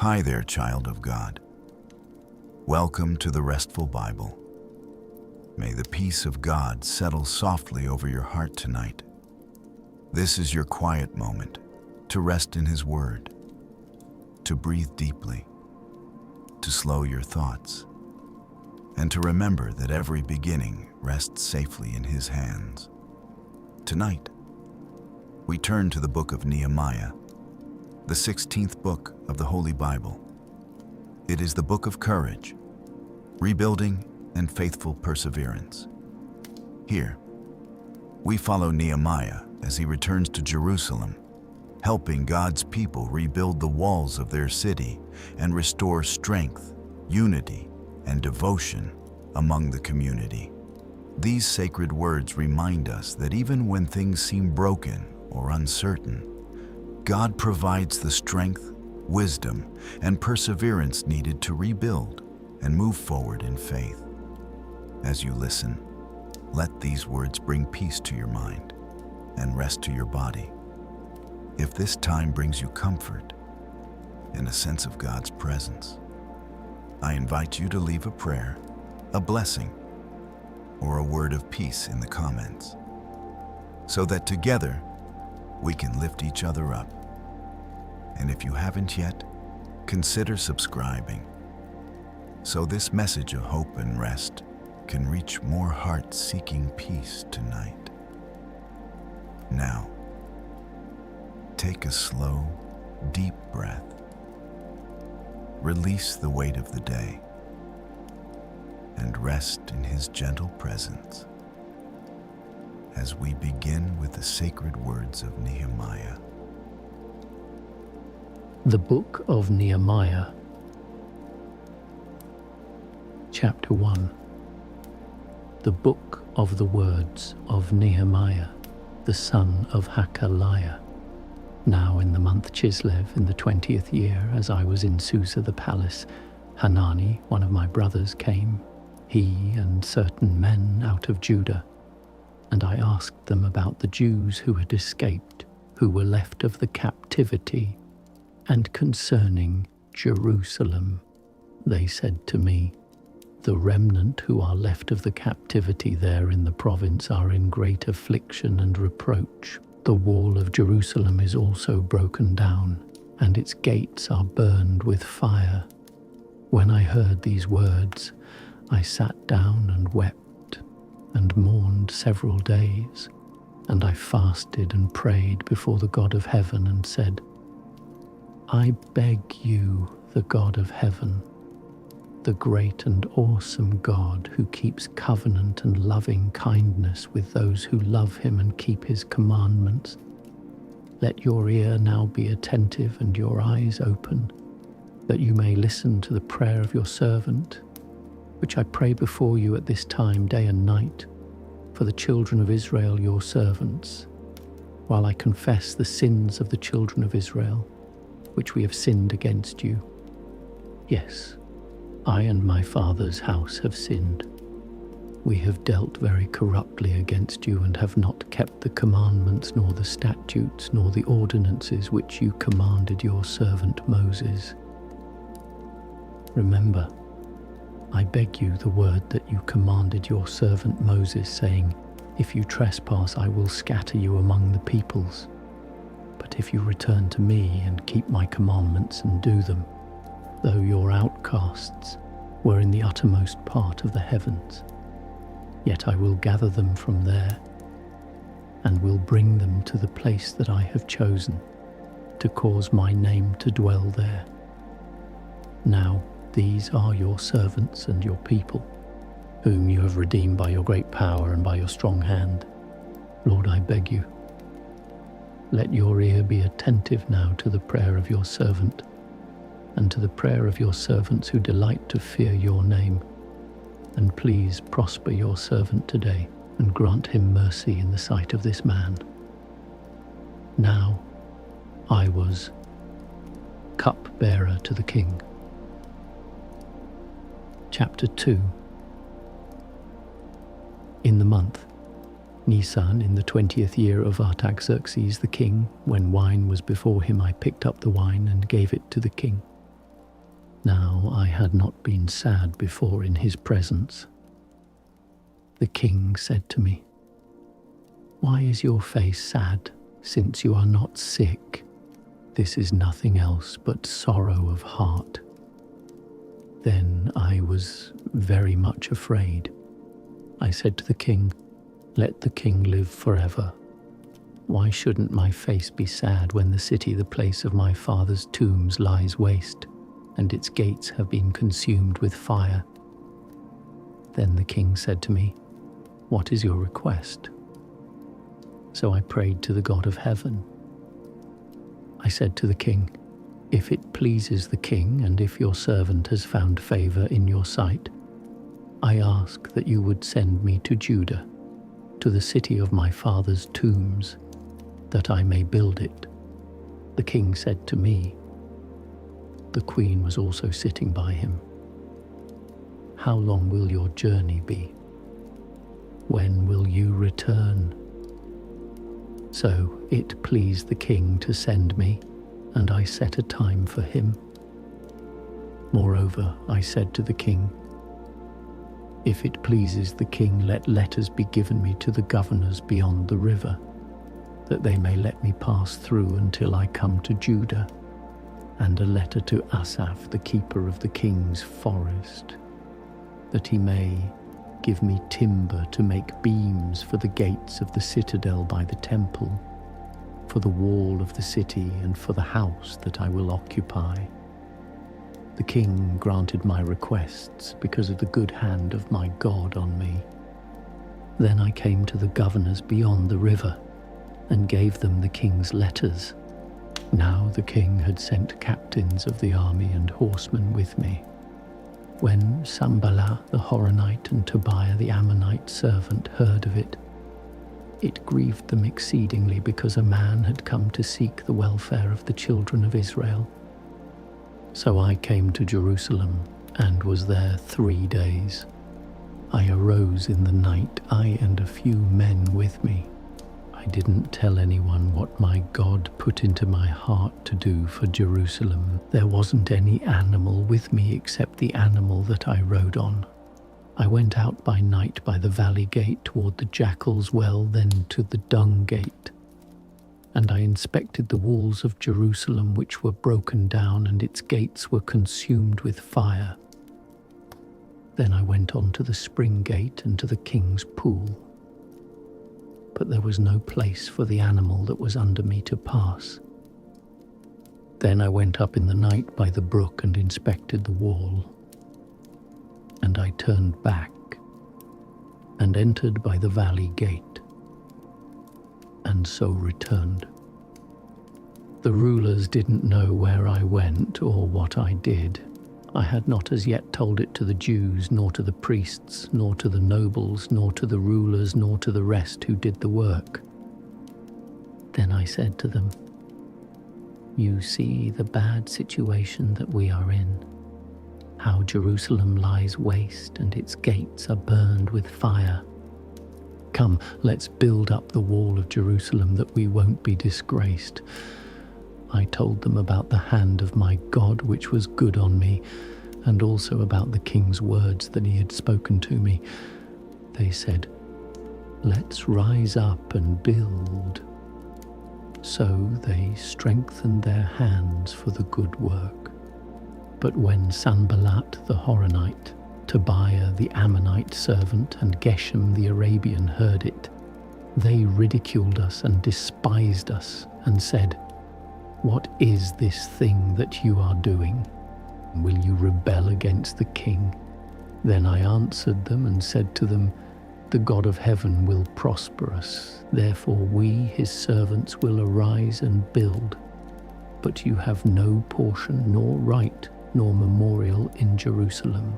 Hi there, child of God. Welcome to the Restful Bible. May the peace of God settle softly over your heart tonight. This is your quiet moment to rest in His Word, to breathe deeply, to slow your thoughts, and to remember that every beginning rests safely in His hands. Tonight, we turn to the Book of Nehemiah, the 16th book of the Holy Bible. It is the book of courage, rebuilding, and faithful perseverance. Here, we follow Nehemiah as he returns to Jerusalem, helping God's people rebuild the walls of their city and restore strength, unity, and devotion among the community. These sacred words remind us that even when things seem broken or uncertain, God provides the strength, wisdom, and perseverance needed to rebuild and move forward in faith. As you listen, let these words bring peace to your mind and rest to your body. If this time brings you comfort and a sense of God's presence, I invite you to leave a prayer, a blessing, or a word of peace in the comments, so that together we can lift each other up. And if you haven't yet, consider subscribing, so this message of hope and rest can reach more hearts seeking peace tonight. Now, take a slow, deep breath. Release the weight of the day and rest in His gentle presence as we begin with the sacred words of Nehemiah. The Book of Nehemiah, Chapter 1. The Book of the Words of Nehemiah, the son of Hakaliah. Now in the month Chislev, in the 20th year, as I was in Susa the palace, Hanani, one of my brothers, came, he and certain men out of Judah, and I asked them about the Jews who had escaped, who were left of the captivity, and concerning Jerusalem. They said to me, the remnant who are left of the captivity there in the province are in great affliction and reproach. The wall of Jerusalem is also broken down, and its gates are burned with fire. When I heard these words, I sat down and wept, and mourned several days, and I fasted and prayed before the God of heaven and said, I beg you, the God of heaven, the great and awesome God who keeps covenant and loving kindness with those who love Him and keep His commandments, let your ear now be attentive and your eyes open, that you may listen to the prayer of your servant, which I pray before you at this time, day and night, for the children of Israel, your servants, while I confess the sins of the children of Israel, which we have sinned against you. Yes, I and my father's house have sinned. We have dealt very corruptly against you and have not kept the commandments, nor the statutes, nor the ordinances which you commanded your servant Moses. Remember, I beg you, the word that you commanded your servant Moses, saying, if you trespass, I will scatter you among the peoples. But if you return to me and keep my commandments and do them, though your outcasts were in the uttermost part of the heavens, yet I will gather them from there, and will bring them to the place that I have chosen, to cause my name to dwell there. Now these are your servants and your people, whom you have redeemed by your great power and by your strong hand. Lord, I beg you, let your ear be attentive now to the prayer of your servant, and to the prayer of your servants who delight to fear your name. And please prosper your servant today, and grant him mercy in the sight of this man. Now I was cup-bearer to the king. Chapter 2. In the month Nisan, in the 20th year of Artaxerxes the king, when wine was before him, I picked up the wine and gave it to the king. Now I had not been sad before in his presence. The king said to me, "Why is your face sad, since you are not sick? This is nothing else but sorrow of heart." Then I was very much afraid. I said to the king, "Let the king live forever. Why shouldn't my face be sad when the city, the place of my father's tombs, lies waste, and its gates have been consumed with fire?" Then the king said to me, "What is your request?" So I prayed to the God of heaven. I said to the king, "If it pleases the king, and if your servant has found favor in your sight, I ask that you would send me to Judah, to the city of my father's tombs, that I may build it." The king said to me, the queen was also sitting by him, "How long will your journey be? When will you return?" So it pleased the king to send me, and I set a time for him. Moreover, I said to the king, "If it pleases the king, let letters be given me to the governors beyond the river, that they may let me pass through until I come to Judah, and a letter to Asaph, the keeper of the king's forest, that he may give me timber to make beams for the gates of the citadel by the temple, for the wall of the city, and for the house that I will occupy." The king granted my requests because of the good hand of my God on me. Then I came to the governors beyond the river and gave them the king's letters. Now the king had sent captains of the army and horsemen with me. When Sanballat the Horonite and Tobiah the Ammonite servant heard of it, it grieved them exceedingly, because a man had come to seek the welfare of the children of Israel. So I came to Jerusalem and was there 3 days. I arose in the night, I and a few men with me. I didn't tell anyone what my God put into my heart to do for Jerusalem. There wasn't any animal with me except the animal that I rode on. I went out by night by the valley gate toward the jackal's well, then to the dung gate. And I inspected the walls of Jerusalem, which were broken down, and its gates were consumed with fire. Then I went on to the spring gate and to the king's pool. But there was no place for the animal that was under me to pass. Then I went up in the night by the brook and inspected the wall. And I turned back and entered by the valley gate, and so returned. The rulers didn't know where I went or what I did. I had not as yet told it to the Jews, nor to the priests, nor to the nobles, nor to the rulers, nor to the rest who did the work. Then I said to them, "You see the bad situation that we are in, how Jerusalem lies waste and its gates are burned with fire. Come, let's build up the wall of Jerusalem that we won't be disgraced." I told them about the hand of my God which was good on me, and also about the king's words that he had spoken to me. They said, "Let's rise up and build." So they strengthened their hands for the good work. But when Sanballat the Horonite, Tobiah the Ammonite servant, and Geshem the Arabian heard it, they ridiculed us and despised us and said, "What is this thing that you are doing? Will you rebel against the king?" Then I answered them and said to them, "The God of heaven will prosper us. Therefore we, his servants, will arise and build. But you have no portion, nor right, nor memorial in Jerusalem."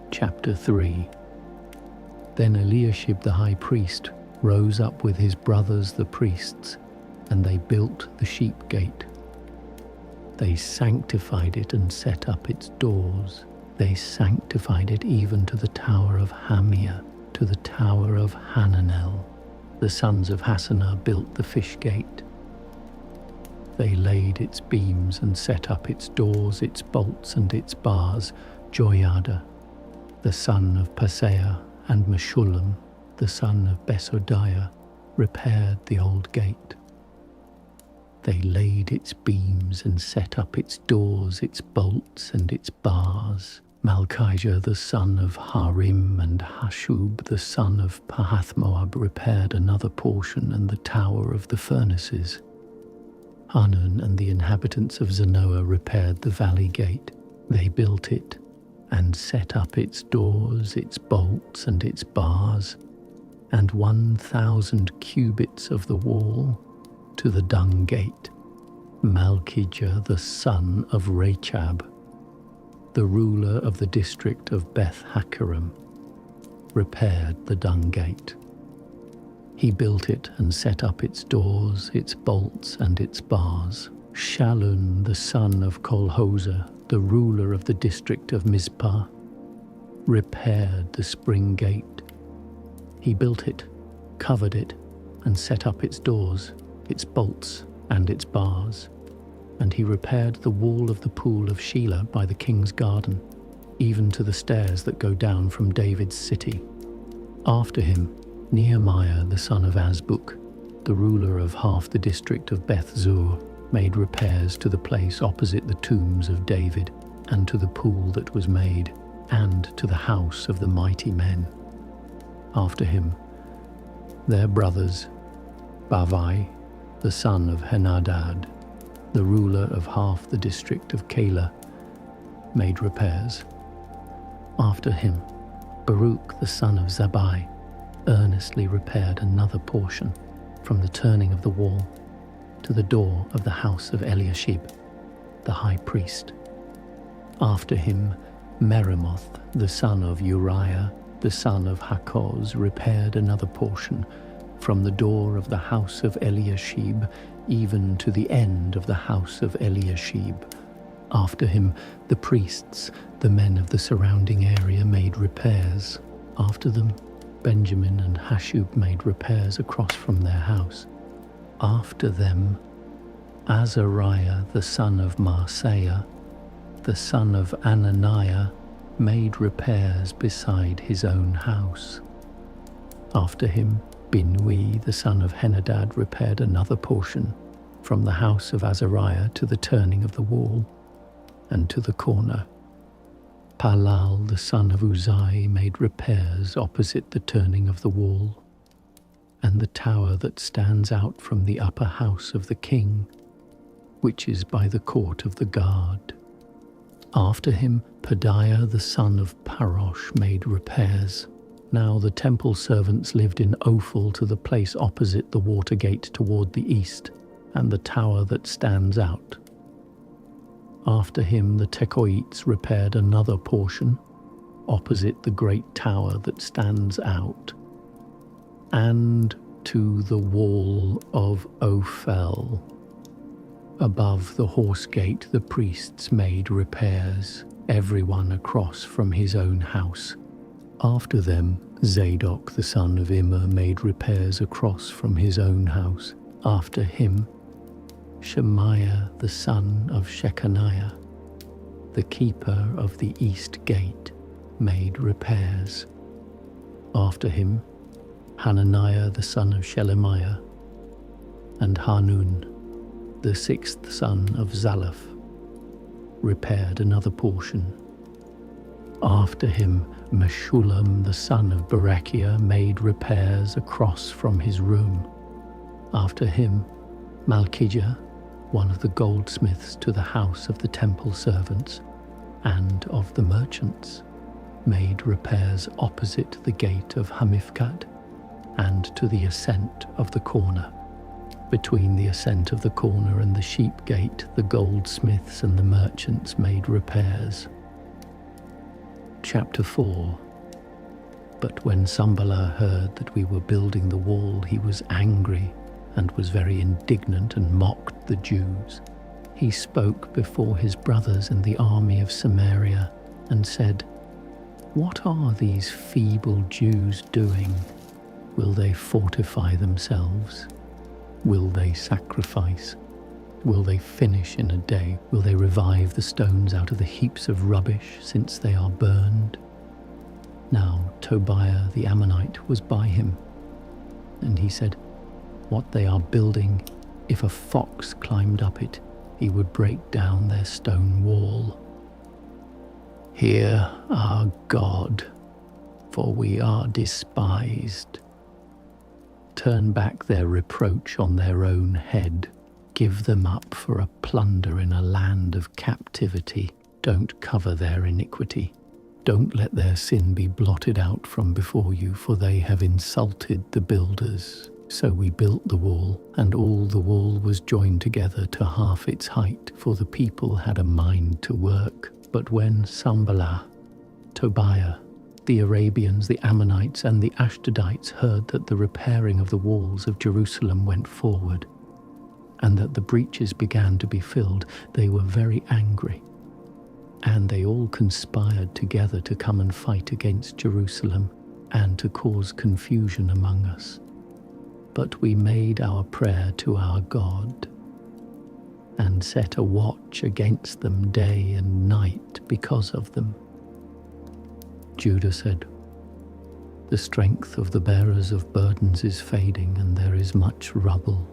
Chapter 3. Then Eliashib the high priest rose up with his brothers the priests, and they built the sheep gate. They sanctified it and set up its doors. They sanctified it even to the tower of Hamiah, to the tower of Hananel. The sons of Hassanah built the fish gate. They laid its beams and set up its doors, its bolts and its bars. Joiada, the son of Paseah, and Meshullam, the son of Besodiah, repaired the old gate. They laid its beams and set up its doors, its bolts and its bars. Malchijah, the son of Harim, and Hashub, the son of Pahath-Moab, repaired another portion and the tower of the furnaces. Hanun and the inhabitants of Zanoah repaired the valley gate. They built it and set up its doors, its bolts and its bars, and 1,000 cubits of the wall to the dung gate. Malchijah, the son of Rechab, the ruler of the district of Beth-Hakkerem, repaired the dung gate. He built it and set up its doors, its bolts and its bars. Shallun, the son of Kolhoza, the ruler of the district of Mizpah, repaired the spring gate. He built it, covered it, and set up its doors, its bolts and its bars. And he repaired the wall of the pool of Shelah by the king's garden, even to the stairs that go down from David's city. After him, Nehemiah the son of Azbuk, the ruler of half the district of Beth-zur, made repairs to the place opposite the tombs of David, and to the pool that was made, and to the house of the mighty men. After him, their brothers, Bavai, the son of Henadad, the ruler of half the district of Keilah, made repairs. After him, Baruch the son of Zabbai earnestly repaired another portion from the turning of the wall to the door of the house of Eliashib, the high priest. After him, Meremoth the son of Uriah, the son of Hakoz, repaired another portion from the door of the house of Eliashib even to the end of the house of Eliashib. After him, the priests, the men of the surrounding area, made repairs. After them, Benjamin and Hashub made repairs across from their house. After them, Azariah, the son of Maaseiah, the son of Ananiah, made repairs beside his own house. After him, Binui, the son of Henadad, repaired another portion from the house of Azariah to the turning of the wall and to the corner. Palal, the son of Uzai, made repairs opposite the turning of the wall and the tower that stands out from the upper house of the king, which is by the court of the guard. After him, Pedaiah, the son of Parosh, made repairs. Now the temple servants lived in Ophel, to the place opposite the water gate toward the east, and the tower that stands out. After him the Tekoites repaired another portion, opposite the great tower that stands out, and to the wall of Ophel. Above the horse gate the priests made repairs, everyone across from his own house. After them, Zadok the son of Immer made repairs across from his own house. After him, Shemaiah the son of Shechaniah, the keeper of the east gate, made repairs. After him, Hananiah the son of Shelemiah, and Hanun, the sixth son of Zalaph, repaired another portion. After him, Meshullam the son of Berechiah made repairs across from his room. After him, Malchijah, one of the goldsmiths to the house of the temple servants and of the merchants, made repairs opposite the gate of Hamifkat and to the ascent of the corner. Between the ascent of the corner and the sheep gate, the goldsmiths and the merchants made repairs. Chapter 4. But when Sanballat heard that we were building the wall, he was angry and was very indignant and mocked the Jews. He spoke before his brothers in the army of Samaria and said, "What are these feeble Jews doing? Will they fortify themselves? Will they sacrifice? Will they finish in a day? Will they revive the stones out of the heaps of rubbish, since they are burned? Now Tobiah the Ammonite was by him, and he said, "What they are building, if a fox climbed up it, he would break down their stone wall. Hear our God, for we are despised. Turn back their reproach on their own head. Give them up for a plunder in a land of captivity. Don't cover their iniquity. Don't let their sin be blotted out from before you, for they have insulted the builders. So we built the wall, and all the wall was joined together to half its height, for the people had a mind to work. But when Sanballat, Tobiah, the Arabians, the Ammonites, and the Ashdodites heard that the repairing of the walls of Jerusalem went forward, and that the breaches began to be filled, they were very angry. And they all conspired together to come and fight against Jerusalem, and to cause confusion among us. But we made our prayer to our God, and set a watch against them day and night because of them. Judah said, "The strength of the bearers of burdens is fading, and there is much rubble,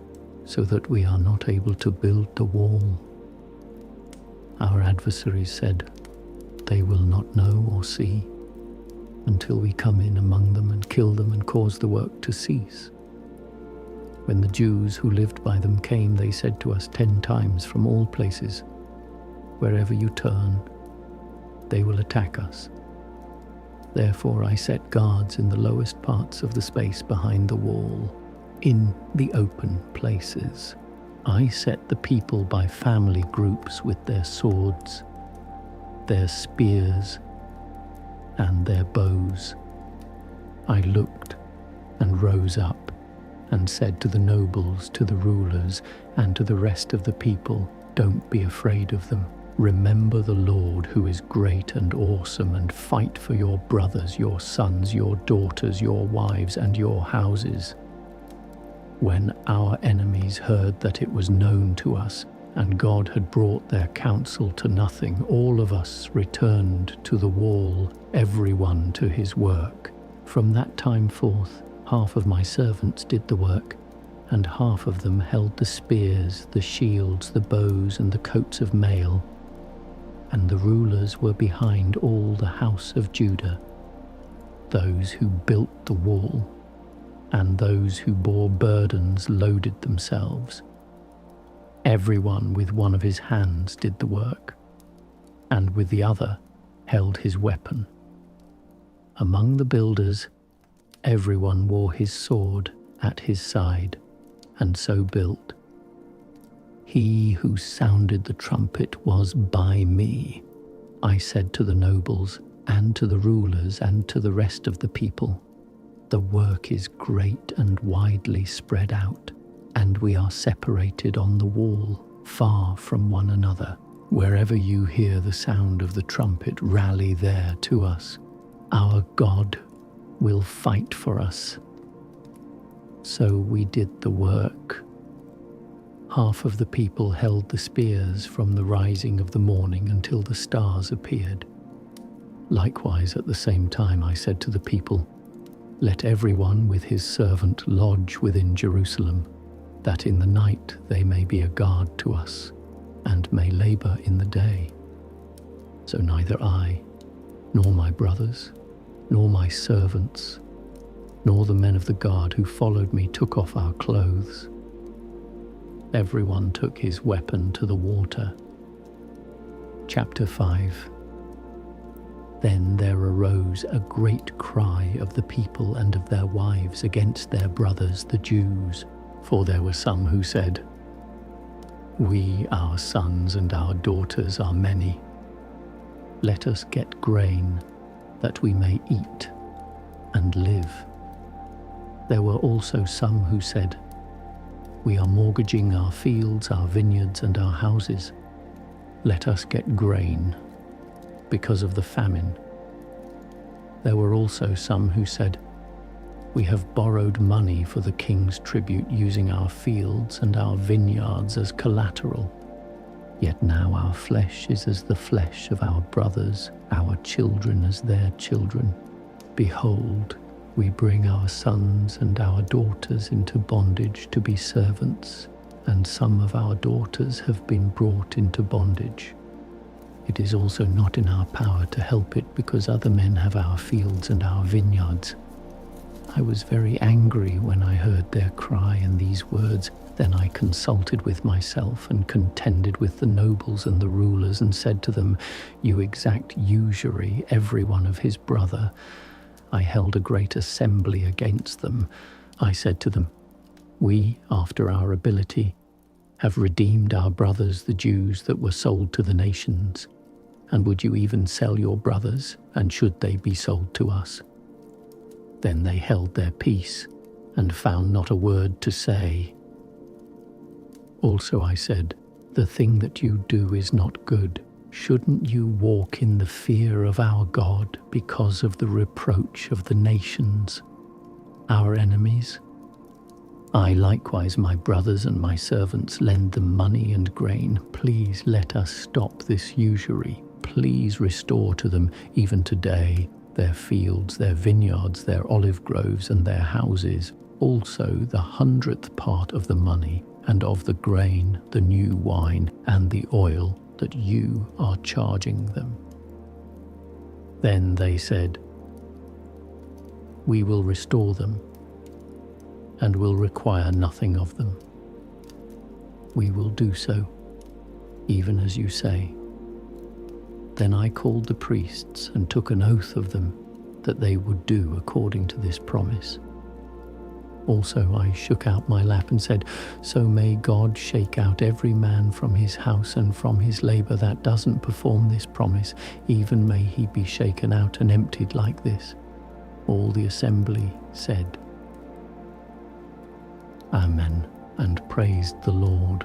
so that we are not able to build the wall." Our adversaries said, "They will not know or see, until we come in among them and kill them and cause the work to cease." When the Jews who lived by them came, they said to us 10 times from all places, "Wherever you turn, they will attack us." Therefore I set guards in the lowest parts of the space behind the wall, in the open places. I set the people by family groups with their swords, their spears, and their bows. I looked and rose up and said to the nobles, to the rulers, and to the rest of the people, "Don't be afraid of them. Remember the Lord, who is great and awesome, and fight for your brothers, your sons, your daughters, your wives, and your houses." When our enemies heard that it was known to us, and God had brought their counsel to nothing, all of us returned to the wall, everyone to his work. From that time forth, half of my servants did the work, and half of them held the spears, the shields, the bows, and the coats of mail. And the rulers were behind all the house of Judah, those who built the wall, and those who bore burdens loaded themselves. Everyone with one of his hands did the work, and with the other held his weapon. Among the builders, everyone wore his sword at his side, and so built. He who sounded the trumpet was by me. I said to the nobles, and to the rulers, and to the rest of the people, "The work is great and widely spread out, and we are separated on the wall, far from one another. Wherever you hear the sound of the trumpet, rally there to us. Our God will fight for us." So we did the work. Half of the people held the spears from the rising of the morning until the stars appeared. Likewise, at the same time, I said to the people, "Let everyone with his servant lodge within Jerusalem, that in the night they may be a guard to us, and may labor in the day." So neither I, nor my brothers, nor my servants, nor the men of the guard who followed me took off our clothes. Everyone took his weapon to the water. Chapter 5. Then there arose a great cry of the people and of their wives against their brothers the Jews, for there were some who said, "We, our sons and our daughters, are many. Let us get grain, that we may eat and live." There were also some who said, "We are mortgaging our fields, our vineyards, and our houses. Let us get grain, because of the famine." There were also some who said, We have borrowed money for the king's tribute, using our fields and our vineyards as collateral. Yet now our flesh is as the flesh of our brothers, our children as their children. Behold, we bring our sons and our daughters into bondage to be servants, and some of our daughters have been brought into bondage. It is also not in our power to help it, because other men have our fields and our vineyards. I was very angry when I heard their cry and these words. Then I consulted with myself and contended with the nobles and the rulers, and said to them, "You exact usury, every one of his brother." I held a great assembly against them. I said to them, "We, after our ability, have redeemed our brothers the Jews that were sold to the nations. And would you even sell your brothers, and should they be sold to us?" Then they held their peace, and found not a word to say. Also I said, "The thing that you do is not good. Shouldn't you walk in the fear of our God because of the reproach of the nations, our enemies? I likewise, my brothers and my servants, lend them money and grain. Please let us stop this usury. Please restore to them, even today, their fields, their vineyards, their olive groves, and their houses, also the 100th part of the money, and of the grain, the new wine, and the oil that you are charging them." Then they said, "We will restore them, and will require nothing of them. We will do so, even as you say." Then I called the priests and took an oath of them that they would do according to this promise. Also I shook out my lap and said, "So may God shake out every man from his house and from his labor that doesn't perform this promise, even may he be shaken out and emptied like this." All the assembly said, "Amen," and praised the Lord.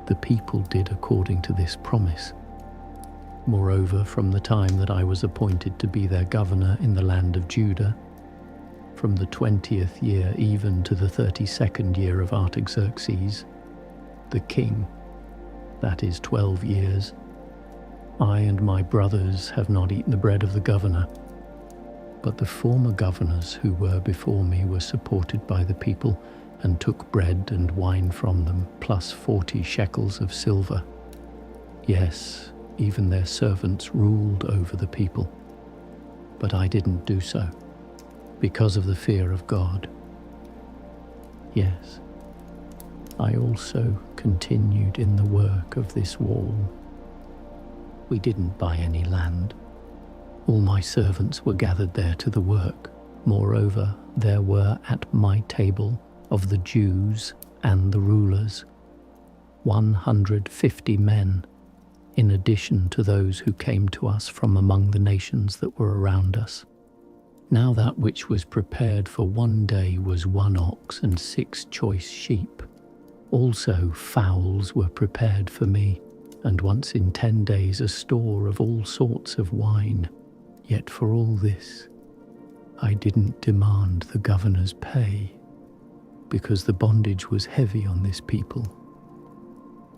The people did according to this promise. Moreover, from the time that I was appointed to be their governor in the land of Judah, from the 20th year even to the 32nd year of Artaxerxes, the king, that is 12 years, I and my brothers have not eaten the bread of the governor, but the former governors who were before me were supported by the people, and took bread and wine from them, plus 40 shekels of silver. Yes, even their servants ruled over the people. But I didn't do so, because of the fear of God. Yes, I also continued in the work of this wall. We didn't buy any land. All my servants were gathered there to the work. Moreover, there were at my table of the Jews and the rulers 150 men, in addition to those who came to us from among the nations that were around us. Now that which was prepared for one day was 1 ox and 6 choice sheep. Also fowls were prepared for me, and once in 10 days a store of all sorts of wine. Yet for all this, I didn't demand the governor's pay, because the bondage was heavy on this people.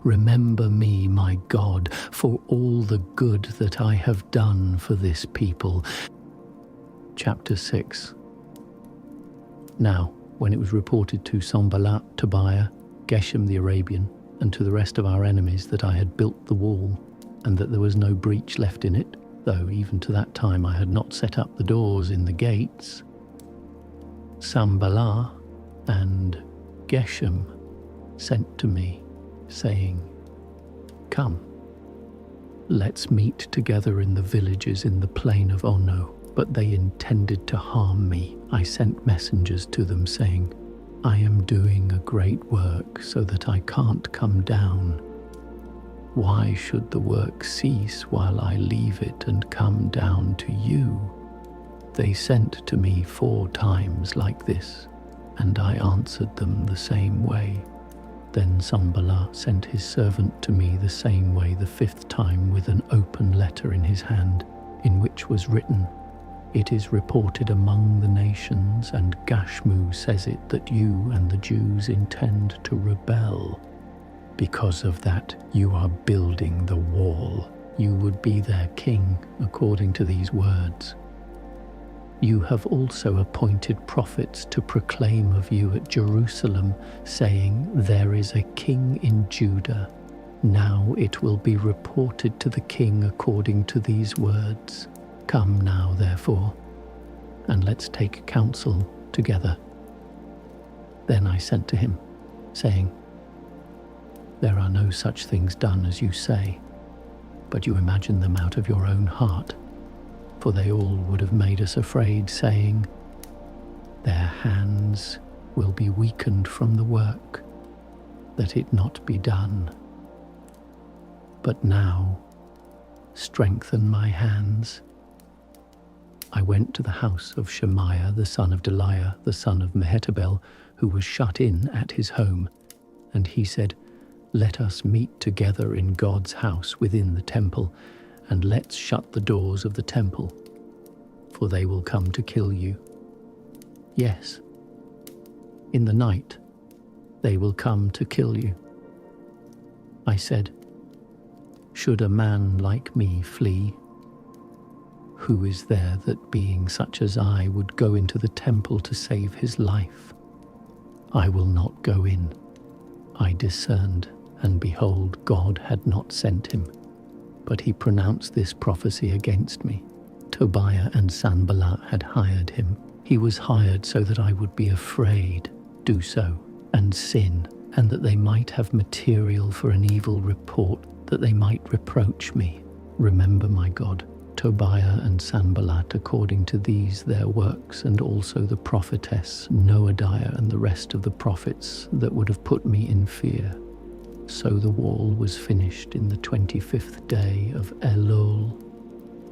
Remember me, my God, for all the good that I have done for this people. Chapter 6. Now, when it was reported to Sanballat, Tobiah, Geshem the Arabian, and to the rest of our enemies that I had built the wall, and that there was no breach left in it, though even to that time I had not set up the doors in the gates, Sanballat and Geshem sent to me, saying, "Come, let's meet together in the villages in the plain of Ono." But they intended to harm me. I sent messengers to them, saying, "I am doing a great work, so that I can't come down. Why should the work cease while I leave it and come down to you?" They sent to me 4 times like this, and I answered them the same way. Then Sanballat sent his servant to me the same way the 5th time, with an open letter in his hand, in which was written, It is reported among the nations, and Gashmu says it, that you and the Jews intend to rebel. Because of that, you are building the wall. You would be their king, according to these words. You have also appointed prophets to proclaim of you at Jerusalem, saying, there is a king in Judah. Now it will be reported to the king according to these words. Come now, therefore, and let's take counsel together. Then I sent to him, saying, there are no such things done as you say, but you imagine them out of your own heart. For they all would have made us afraid, saying, their hands will be weakened from the work, that it not be done. But now, strengthen my hands. I went to the house of Shemaiah, the son of Delaiah, the son of Mehetabel, who was shut in at his home. And he said, let us meet together in God's house within the temple, and let's shut the doors of the temple, for they will come to kill you. Yes, in the night they will come to kill you. I said, should a man like me flee? Who is there that, being such as I, would go into the temple to save his life? I will not go in. I discerned, and behold, God had not sent him. But he pronounced this prophecy against me. Tobiah and Sanballat had hired him. He was hired so that I would be afraid, do so, and sin, and that they might have material for an evil report, that they might reproach me. Remember, my God, Tobiah and Sanballat according to these their works, and also the prophetess Noadiah and the rest of the prophets that would have put me in fear. So the wall was finished in the 25th day of Elul,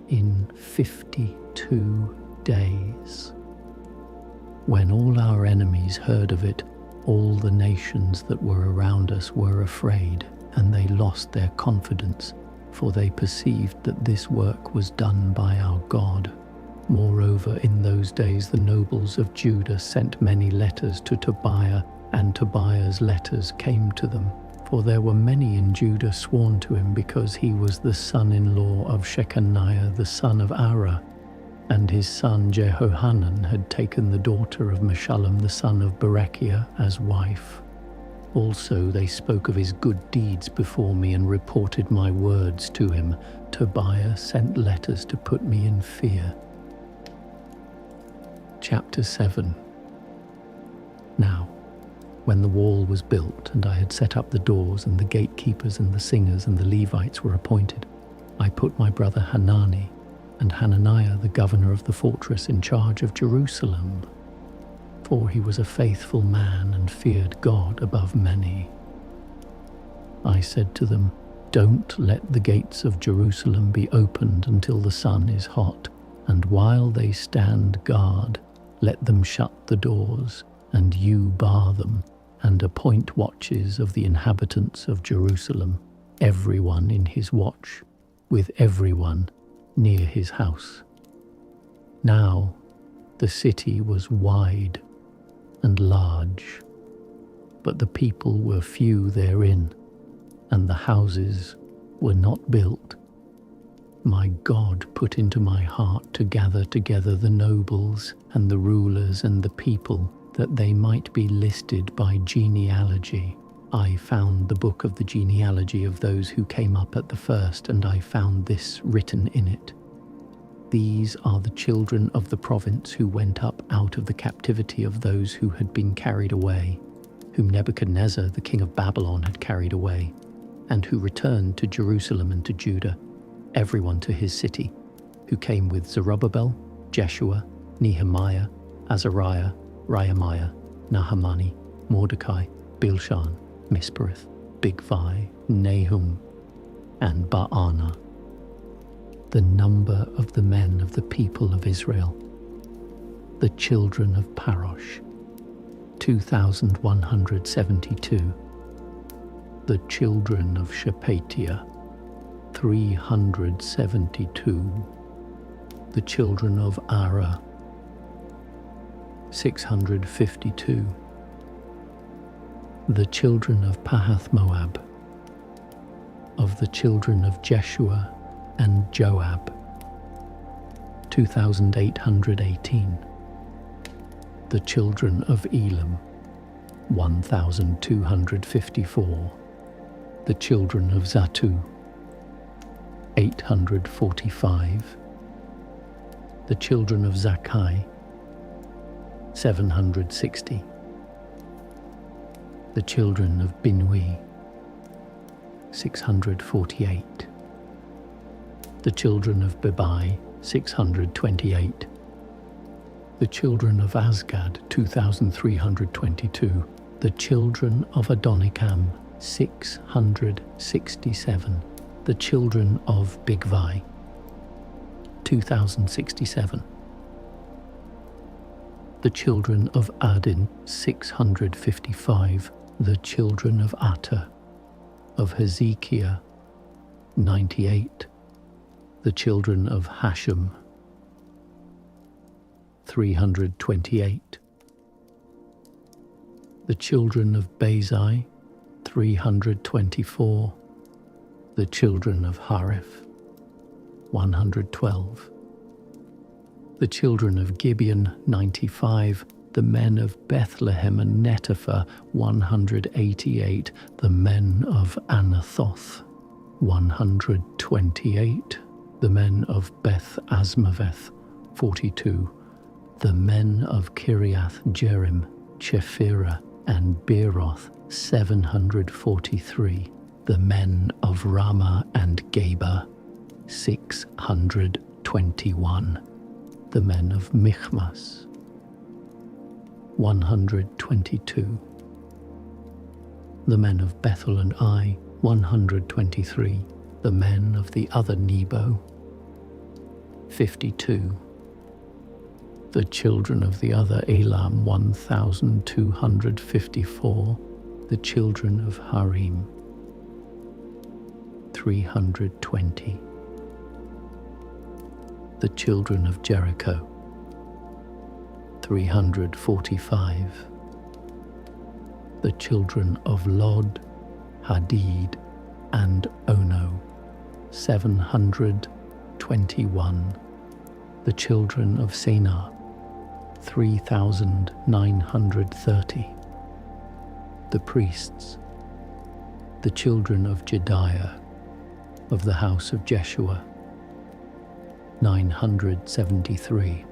in 52 days. When all our enemies heard of it, all the nations that were around us were afraid, and they lost their confidence, for they perceived that this work was done by our God. Moreover, in those days the nobles of Judah sent many letters to Tobiah, and Tobiah's letters came to them. For there were many in Judah sworn to him, because he was the son-in-law of Shechaniah the son of Ara, and his son Jehohanan had taken the daughter of Meshullam the son of Berechiah as wife. Also they spoke of his good deeds before me, and reported my words to him. Tobiah sent letters to put me in fear. Chapter 7. Now, when the wall was built, and I had set up the doors, and the gatekeepers and the singers and the Levites were appointed, I put my brother Hanani and Hananiah the governor of the fortress in charge of Jerusalem, for he was a faithful man and feared God above many. I said to them, don't let the gates of Jerusalem be opened until the sun is hot, and while they stand guard, let them shut the doors, and you bar them, and appoint watches of the inhabitants of Jerusalem, everyone in his watch, with everyone near his house. Now the city was wide and large, but the people were few therein, and the houses were not built. My God put into my heart to gather together the nobles and the rulers and the people, that they might be listed by genealogy. I found the book of the genealogy of those who came up at the first, and I found this written in it. These are the children of the province who went up out of the captivity of those who had been carried away, whom Nebuchadnezzar the king of Babylon had carried away, and who returned to Jerusalem and to Judah, everyone to his city, who came with Zerubbabel, Jeshua, Nehemiah, Azariah, Rehemiah, Nahamani, Mordecai, Bilshan, Mispereth, Bigvai, Nahum, and Baanah. The number of the men of the people of Israel, the children of Parosh, 2,172. The children of Shephatiah, 372. the children of Ara, 652, the children of Pahath Moab, of the children of Jeshua and Joab, 2,818, the children of Elam, 1,254, the children of Zatu, 845, the children of Zakkai, 760, the children of Binui, 648, the children of Bebai, 628, the children of Azgad, 2,322, the children of Adonikam, 667, the children of Bigvai, 2,067, the children of Adin, 655, the children of Atta, of Hezekiah, 98, the children of Hashem, 328, the children of Bezai, 324, the children of Hariph, 112, the children of Gibeon, 95, the men of Bethlehem and Netopha, 188, the men of Anathoth, 128, the men of Beth Asmaveth, 42, the men of Kiriath Jearim, Chephirah, and Beeroth, 743, the men of Ramah and Geba, 621, the men of Michmas, 122, the men of Bethel and Ai, 123, the men of the other Nebo, 52, the children of the other Elam, 1,254, the children of Harim, 320, the children of Jericho, 345, the children of Lod, Hadid, and Ono, 721, the children of Senah, 3,930, the priests, the children of Jediah, of the house of Jeshua, 973,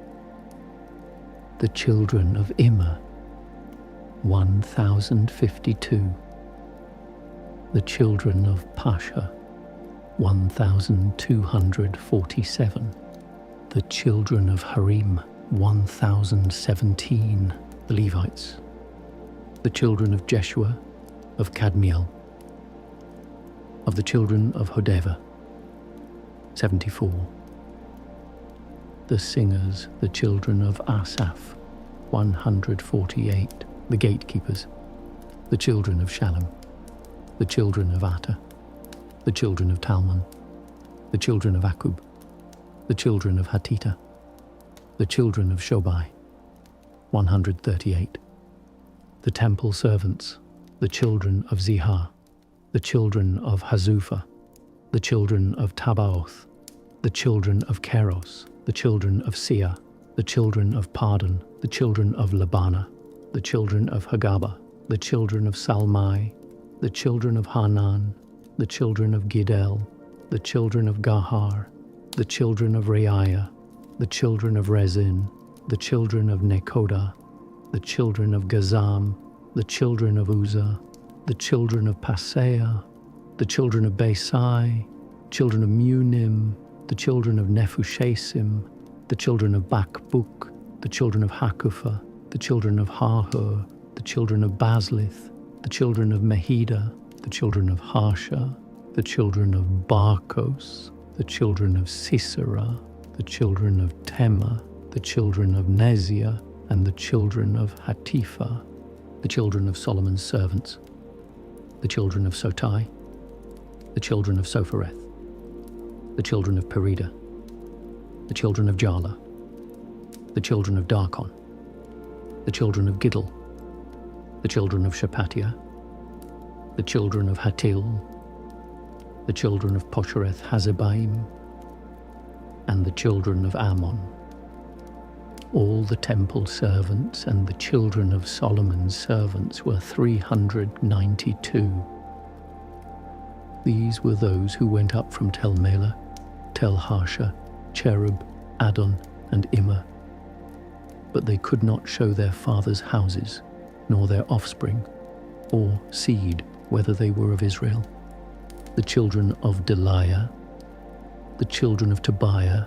the children of Immer, 1,052, the children of Pasha, 1,247, the children of Harim, 1,017, the Levites, the children of Jeshua, of Kadmiel, of the children of Hodeva, 74, the singers, the children of Asaph, 148, the gatekeepers, the children of Shalom, the children of Atta, the children of Talmon, the children of Akub, the children of Hatita, the children of Shobai, 138, the temple servants, the children of Zihah, the children of Hazupha, the children of Tabaoth, the children of Keros, the children of Sia, the children of Pardon, the children of Labana, the children of Hagaba, the children of Salmai, the children of Hanan, the children of Gidel, the children of Gahar, the children of Reiah, the children of Rezin, the children of Nekoda, the children of Gazam, the children of Uzzah, the children of Paseah, the children of Besai, children of Munim, the children of Nephushasim, the children of Bakbuk, the children of Hakupha, the children of Hahur, the children of Baslith, the children of Mehida, the children of Harsha, the children of Barkos, the children of Sisera, the children of Tema, the children of Neziah, and the children of Hatifa, the children of Solomon's servants, the children of Sotai, the children of Sophereth, the children of Perida, the children of Jala, the children of Darkon, the children of Giddel, the children of Shephatiah, the children of Hatil, the children of Poshereth Hazebaim, and the children of Ammon. All the temple servants and the children of Solomon's servants were 392. These were those who went up from Tel Melah, Tel Harsha, Cherub, Adon, and Immer. But they could not show their fathers' houses, nor their offspring, or seed, whether they were of Israel. The children of Deliah, the children of Tobiah,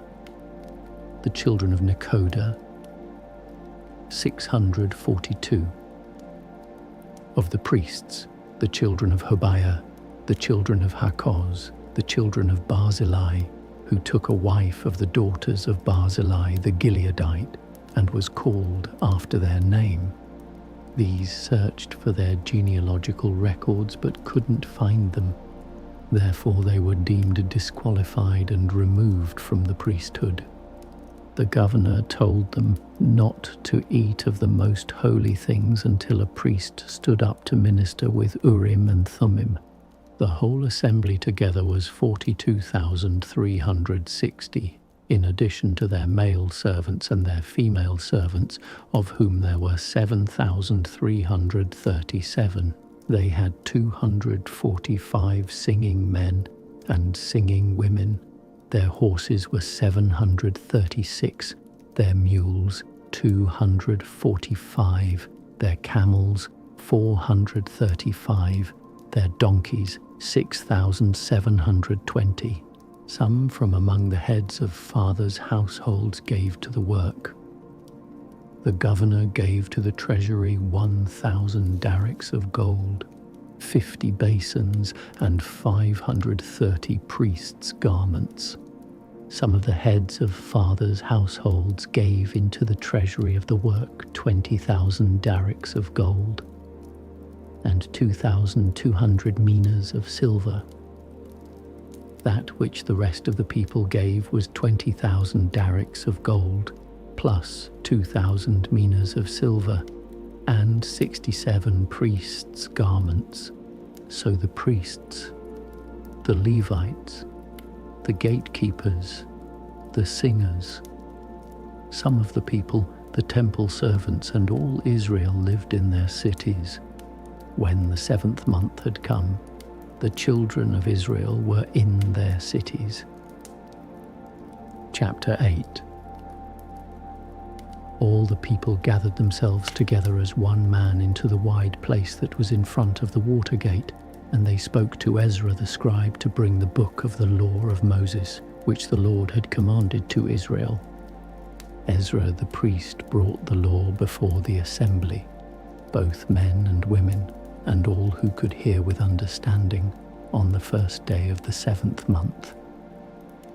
the children of Nekoda, 642. Of the priests, the children of Hobaiah, the children of Hakoz, the children of Barzillai, who took a wife of the daughters of Barzillai the Gileadite, and was called after their name. These searched for their genealogical records but couldn't find them. Therefore they were deemed disqualified and removed from the priesthood. The governor told them not to eat of the most holy things until a priest stood up to minister with Urim and Thummim. The whole assembly together was 42,360, in addition to their male servants and their female servants, of whom there were 7,337. They had 245 singing men and singing women. Their horses were 736, their mules 245, their camels 435, their donkeys 6,720. Some from among the heads of fathers' households gave to the work. The governor gave to the treasury 1,000 darics of gold, 50 basins, and 530 priests' garments. Some of the heads of fathers' households gave into the treasury of the work 20,000 darics of gold, and 2,200 minas of silver. That which the rest of the people gave was 20,000 darics of gold, plus 2,000 minas of silver, and 67 priests' garments. So the priests, the Levites, the gatekeepers, the singers, some of the people, the temple servants, and all Israel lived in their cities. When the 7th month had come, the children of Israel were in their cities. Chapter 8. All the people gathered themselves together as one man into the wide place that was in front of the water gate, and they spoke to Ezra the scribe to bring the book of the law of Moses, which the Lord had commanded to Israel. Ezra the priest brought the law before the assembly, both men and women, and all who could hear with understanding, on the first day of the 7th month.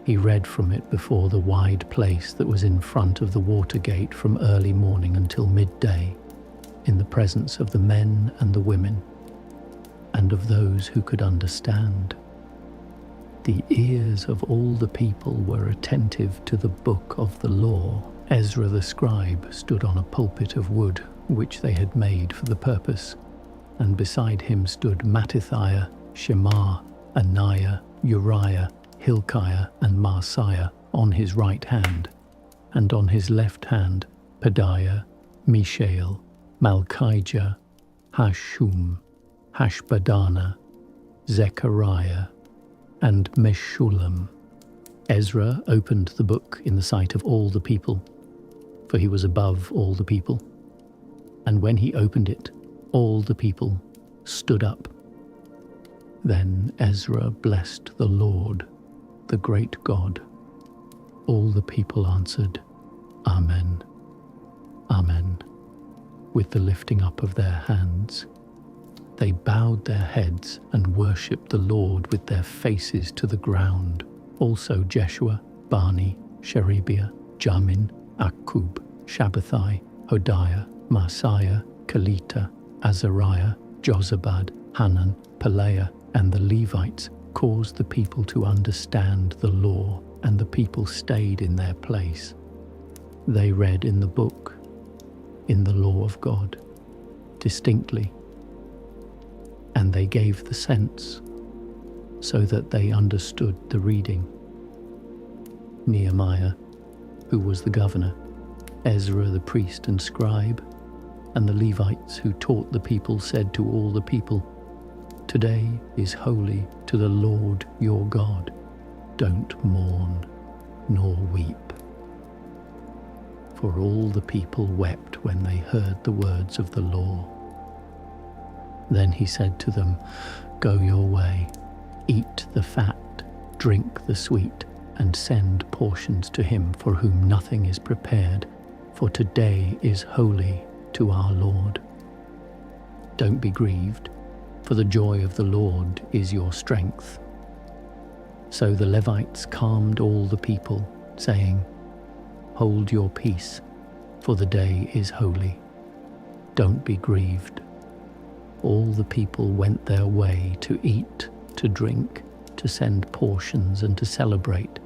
He read from it before the wide place that was in front of the water gate from early morning until midday, in the presence of the men and the women, and of those who could understand. The ears of all the people were attentive to the book of the law. Ezra the scribe stood on a pulpit of wood, which they had made for the purpose, and beside him stood Mattithiah, Shema, Ananiah, Uriah, Hilkiah, and Maaseiah on his right hand, and on his left hand Pedaiah, Mishael, Malchijah, Hashum, Hashbadana, Zechariah, and Meshullam. Ezra opened the book in the sight of all the people, for he was above all the people. And when he opened it, all the people stood up. Then Ezra blessed the Lord, the great God. All the people answered, Amen, Amen, with the lifting up of their hands. They bowed their heads and worshipped the Lord with their faces to the ground. Also Jeshua, Bani, Sherebiah, Jamin, Akkub, Shabbathai, Hodiah, Maaseiah, Kelita, Azariah, Jozabad, Hanan, Pelaiah, and the Levites caused the people to understand the law and the people stayed in their place. They read in the book, in the law of God, distinctly, and they gave the sense so that they understood the reading. Nehemiah, who was the governor, Ezra the priest and scribe, and the Levites who taught the people said to all the people, "Today is holy to the Lord your God. Don't mourn nor weep." For all the people wept when they heard the words of the law. Then he said to them, "Go your way, eat the fat, drink the sweet, and send portions to him for whom nothing is prepared, for today is holy to our Lord. Don't be grieved, for the joy of the Lord is your strength." So the Levites calmed all the people, saying, "Hold your peace, for the day is holy. Don't be grieved." All the people went their way to eat, to drink, to send portions and to celebrate,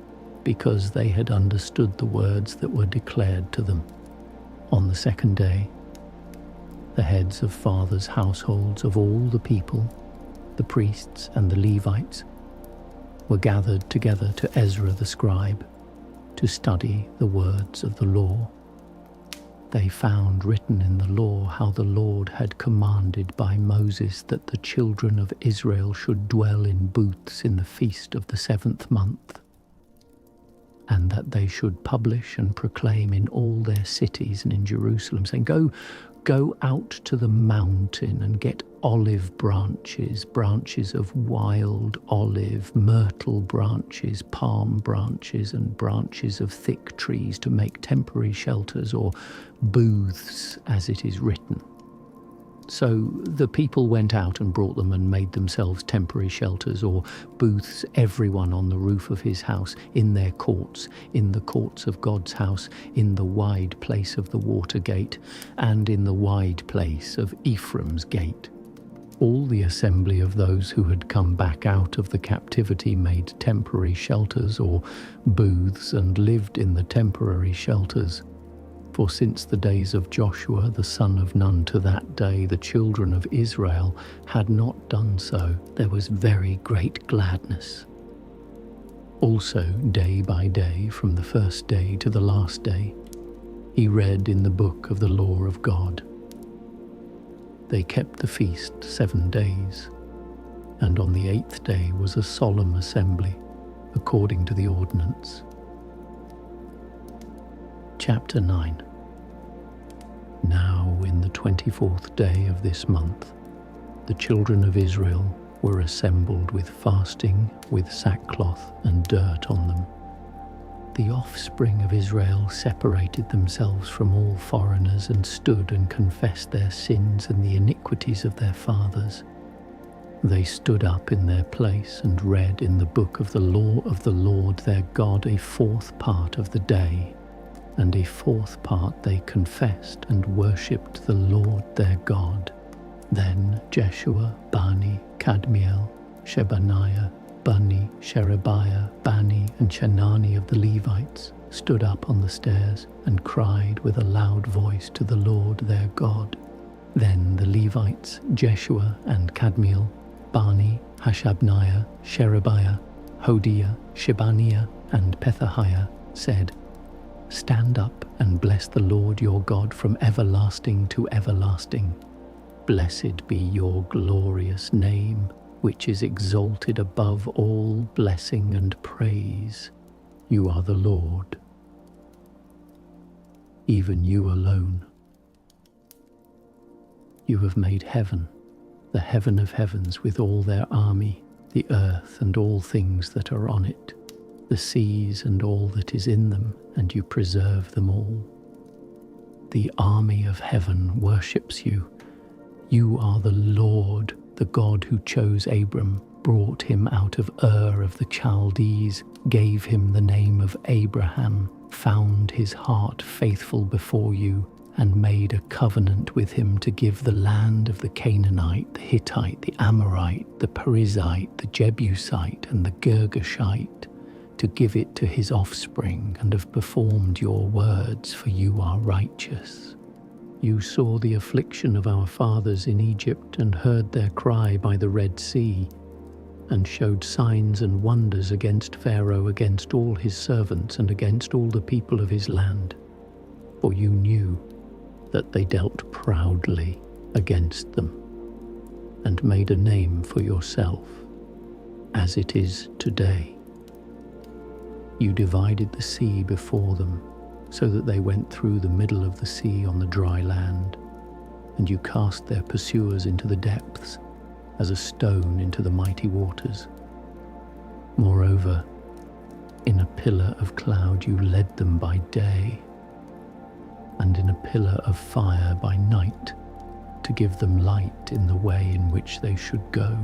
because they had understood the words that were declared to them. On the second day, the heads of fathers' households of all the people, the priests and the Levites, were gathered together to Ezra the scribe to study the words of the law. They found written in the law how the Lord had commanded by Moses that the children of Israel should dwell in booths in the feast of the 7th month, and that they should publish and proclaim in all their cities and in Jerusalem, saying, Go out to the mountain and get olive branches, branches of wild olive, myrtle branches, palm branches, and branches of thick trees to make temporary shelters or booths, as it is written. So the people went out and brought them and made themselves temporary shelters or booths, everyone on the roof of his house, in their courts, in the courts of God's house, in the wide place of the water gate, and in the wide place of Ephraim's gate. All the assembly of those who had come back out of the captivity made temporary shelters or booths and lived in the temporary shelters. For since the days of Joshua the son of Nun to that day, the children of Israel had not done so. There was very great gladness. Also, day by day, from the first day to the last day, he read in the book of the law of God. They kept the feast 7 days, and on the 8th day was a solemn assembly, according to the ordinance. Chapter 9. Now in the 24th day of this month, the children of Israel were assembled with fasting, with sackcloth and dirt on them. The offspring of Israel separated themselves from all foreigners and stood and confessed their sins and the iniquities of their fathers. They stood up in their place and read in the book of the law of the Lord their God 1/4 part of the day, and 1/4 part they confessed and worshipped the Lord their God. Then Jeshua, Bani, Kadmiel, Shebaniah, Bani, Sherebiah, Bani, and Chenani of the Levites stood up on the stairs and cried with a loud voice to the Lord their God. Then the Levites, Jeshua and Kadmiel, Bani, Hashabniah, Sherebiah, Hodiah, Shebaniah, and Pethahiah said, "Stand up and bless the Lord your God from everlasting to everlasting. Blessed be your glorious name, which is exalted above all blessing and praise. You are the Lord, even you alone. You have made heaven, the heaven of heavens with all their army, the earth and all things that are on it, the seas and all that is in them, and you preserve them all. The army of heaven worships you. You are the Lord, the God who chose Abram, brought him out of Ur of the Chaldees, gave him the name of Abraham, found his heart faithful before you, and made a covenant with him to give the land of the Canaanite, the Hittite, the Amorite, the Perizzite, the Jebusite, and the Girgashite, to give it to his offspring, and have performed your words, for you are righteous. You saw the affliction of our fathers in Egypt, and heard their cry by the Red Sea, and showed signs and wonders against Pharaoh, against all his servants, and against all the people of his land. For you knew that they dealt proudly against them, and made a name for yourself, as it is today. You divided the sea before them, so that they went through the middle of the sea on the dry land, and you cast their pursuers into the depths, as a stone into the mighty waters. Moreover, in a pillar of cloud you led them by day, and in a pillar of fire by night, to give them light in the way in which they should go.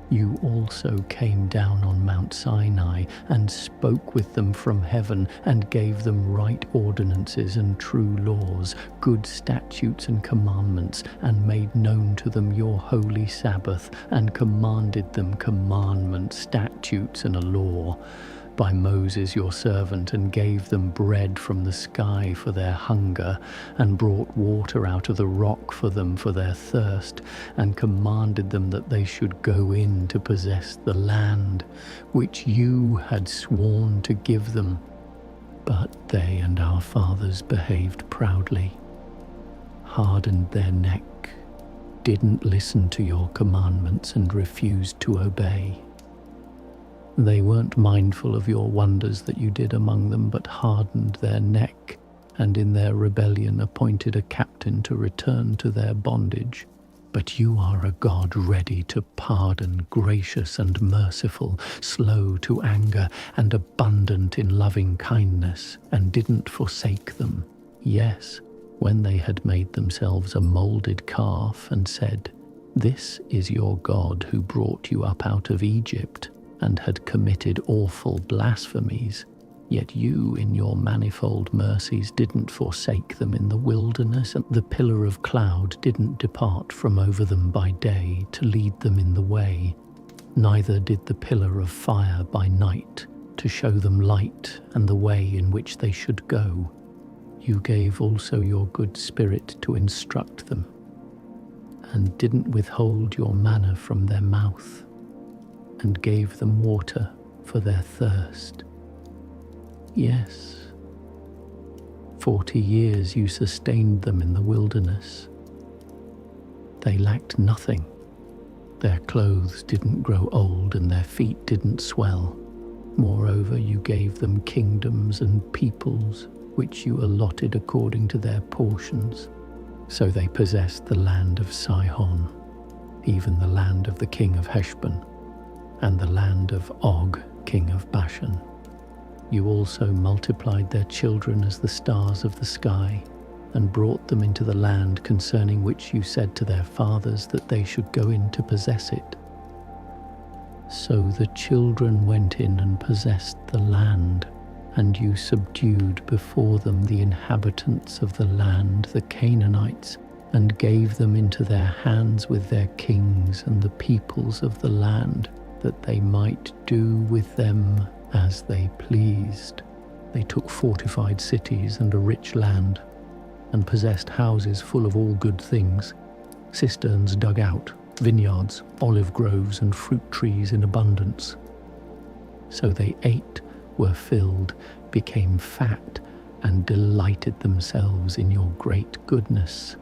You also came down on Mount Sinai, and spoke with them from heaven, and gave them right ordinances and true laws, good statutes and commandments, and made known to them your holy Sabbath, and commanded them commandments, statutes, and a law, by Moses your servant, and gave them bread from the sky for their hunger, and brought water out of the rock for them for their thirst, and commanded them that they should go in to possess the land which you had sworn to give them. But they and our fathers behaved proudly, hardened their neck, didn't listen to your commandments, and refused to obey. They weren't mindful of your wonders that you did among them, but hardened their neck, and in their rebellion appointed a captain to return to their bondage. But you are a God ready to pardon, gracious and merciful, slow to anger, and abundant in loving kindness, and didn't forsake them. Yes, when they had made themselves a moulded calf, and said, "This is your God who brought you up out of Egypt," and had committed awful blasphemies, yet you in your manifold mercies didn't forsake them in the wilderness, and the pillar of cloud didn't depart from over them by day to lead them in the way, neither did the pillar of fire by night to show them light and the way in which they should go. You gave also your good spirit to instruct them, and didn't withhold your manna from their mouth, and gave them water for their thirst. Yes, 40 years you sustained them in the wilderness. They lacked nothing. Their clothes didn't grow old, and their feet didn't swell. Moreover, you gave them kingdoms and peoples, which you allotted according to their portions. So they possessed the land of Sihon, even the land of the king of Heshbon, and the land of Og, king of Bashan. You also multiplied their children as the stars of the sky, and brought them into the land concerning which you said to their fathers that they should go in to possess it. So the children went in and possessed the land, and you subdued before them the inhabitants of the land, the Canaanites, and gave them into their hands with their kings and the peoples of the land, that they might do with them as they pleased. They took fortified cities and a rich land, and possessed houses full of all good things, cisterns dug out, vineyards, olive groves, and fruit trees in abundance. So they ate, were filled, became fat, and delighted themselves in your great goodness.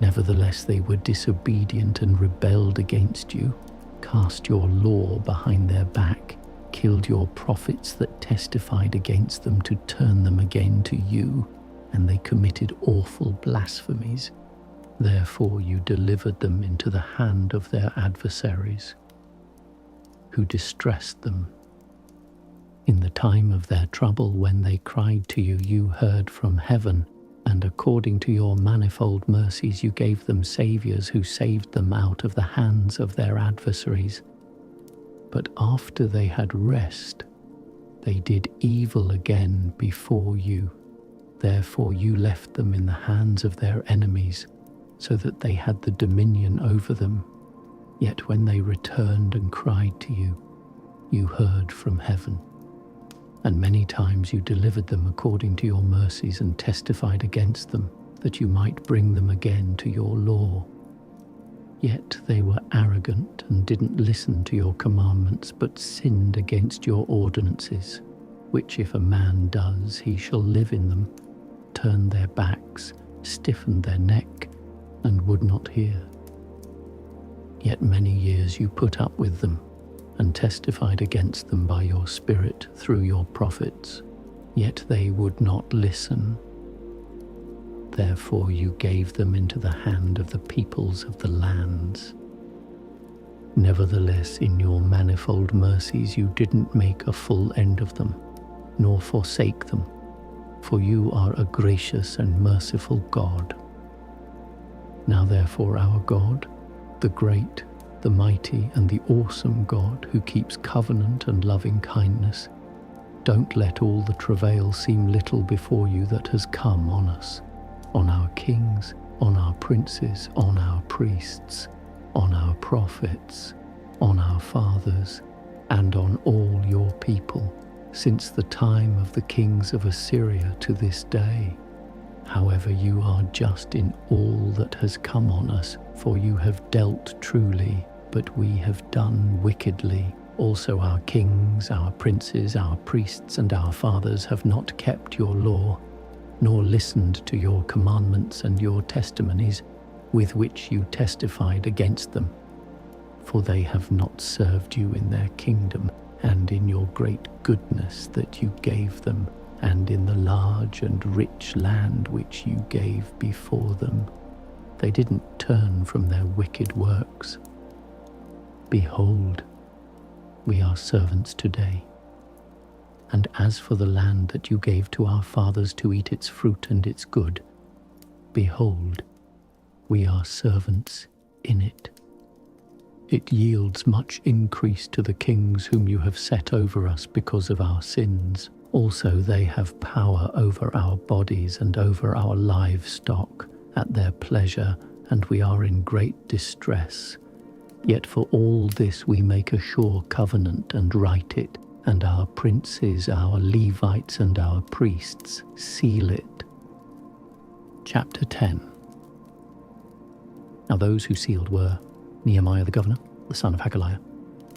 Nevertheless, they were disobedient and rebelled against you, cast your law behind their back, killed your prophets that testified against them to turn them again to you, and they committed awful blasphemies. Therefore you delivered them into the hand of their adversaries, who distressed them. In the time of their trouble, when they cried to you, you heard from heaven, and according to your manifold mercies you gave them saviors who saved them out of the hands of their adversaries. But after they had rest, they did evil again before you. Therefore you left them in the hands of their enemies, so that they had the dominion over them. Yet when they returned and cried to you, you heard from heaven, and many times you delivered them according to your mercies and testified against them, that you might bring them again to your law. Yet they were arrogant and didn't listen to your commandments, but sinned against your ordinances, which if a man does, he shall live in them, turned their backs, stiffened their neck, and would not hear. Yet many years you put up with them, and testified against them by your Spirit through your prophets, yet they would not listen. Therefore you gave them into the hand of the peoples of the lands. Nevertheless, in your manifold mercies you didn't make a full end of them, nor forsake them, for you are a gracious and merciful God. Now therefore our God, the great, the mighty and the awesome God who keeps covenant and loving kindness, don't let all the travail seem little before you that has come on us, on our kings, on our princes, on our priests, on our prophets, on our fathers, and on all your people, since the time of the kings of Assyria to this day. However, you are just in all that has come on us, for you have dealt truly, but we have done wickedly. Also our kings, our princes, our priests, and our fathers have not kept your law, nor listened to your commandments and your testimonies, with which you testified against them. For they have not served you in their kingdom, and in your great goodness that you gave them, and in the large and rich land which you gave before them. They didn't turn from their wicked works. Behold, we are servants today. And as for the land that you gave to our fathers to eat its fruit and its good, behold, we are servants in it. It yields much increase to the kings whom you have set over us because of our sins. Also they have power over our bodies and over our livestock at their pleasure, and we are in great distress. Yet for all this we make a sure covenant and write it, and our princes, our Levites, and our priests seal it. Chapter 10. Now those who sealed were Nehemiah the governor, the son of Hakaliah,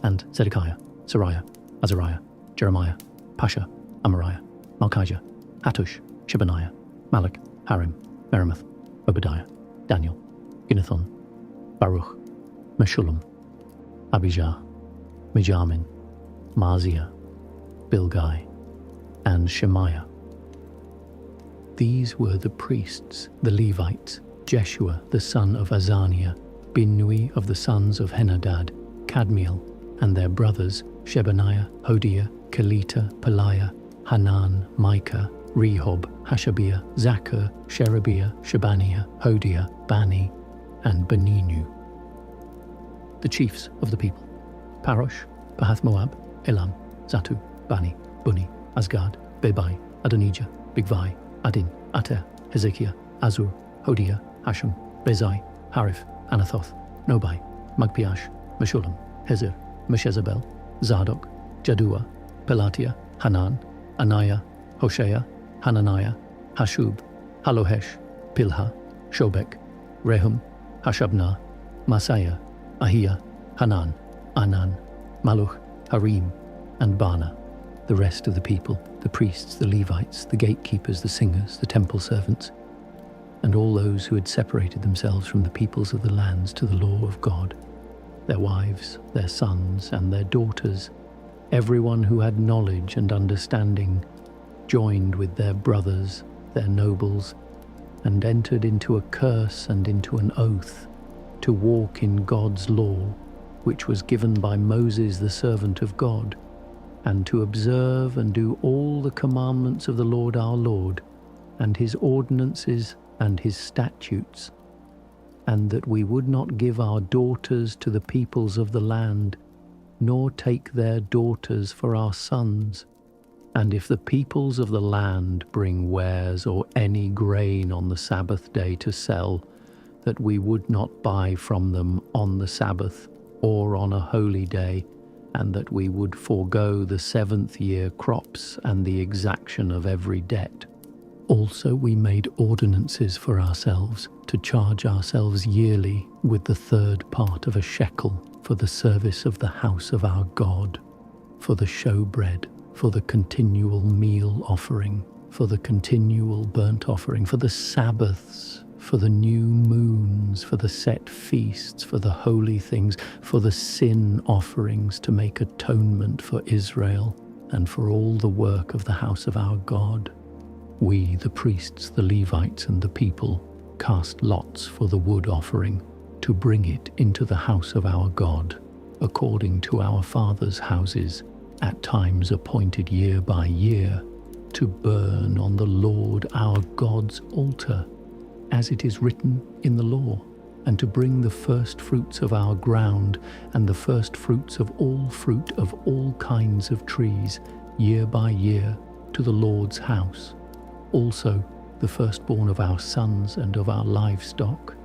and Zedekiah, Sariah, Azariah, Jeremiah, Pasha, Amariah, Malchijah, Hattush, Shebaniah, Malach, Harim, Meremoth, Obadiah, Daniel, Ginnethon, Baruch, Meshullam, Abijah, Mijamin, Maaziah, Bilgai, and Shemaiah. These were the priests, the Levites, Jeshua the son of Azaniah, Binnui of the sons of Henadad, Kadmiel, and their brothers Shebaniah, Hodiah, Kelita, Peliah, Hanan, Micah, Rehob, Hashabiah, Zachar, Sherebiah, Shebaniah, Hodiah, Bani, and Beninu. The chiefs of the people: Parosh, Pahath Moab, Elam, Zatu, Bani, Buni, Asgad, Bebai, Adonijah, Bigvai, Adin, Ater, Hezekiah, Azur, Hodiah, Hashem, Bezai, Harif, Anathoth, Nobai, Magpiash, Meshullam, Hezer, Meshezabel, Zadok, Jaddua, Pelatiah, Hanan, Anaiah, Hoshea, Hananiah, Hashub, Halohesh, Pilha, Shobek, Rehum, Hashabnah, Masiah, Ahia, Hanan, Anan, Maluch, Harim, and Bana. The rest of the people, the priests, the Levites, the gatekeepers, the singers, the temple servants, and all those who had separated themselves from the peoples of the lands to the law of God, their wives, their sons, and their daughters, everyone who had knowledge and understanding, joined with their brothers, their nobles, and entered into a curse and into an oath to walk in God's law, which was given by Moses the servant of God, and to observe and do all the commandments of the Lord our Lord, and his ordinances and his statutes, and that we would not give our daughters to the peoples of the land, nor take their daughters for our sons. And if the peoples of the land bring wares or any grain on the Sabbath day to sell, that we would not buy from them on the Sabbath or on a holy day, and that we would forego the 7th year crops and the exaction of every debt. Also we made ordinances for ourselves to charge ourselves yearly with the 3rd part of a shekel for the service of the house of our God, for the showbread, for the continual meal offering, for the continual burnt offering, for the Sabbaths, for the new moons, for the set feasts, for the holy things, for the sin offerings to make atonement for Israel, and for all the work of the house of our God. We, the priests, the Levites, and the people, cast lots for the wood offering, to bring it into the house of our God, according to our fathers' houses, at times appointed year by year, to burn on the Lord our God's altar, as it is written in the law, and to bring the first fruits of our ground, and the first fruits of all fruit of all kinds of trees, year by year, to the Lord's house. Also the firstborn of our sons and of our livestock,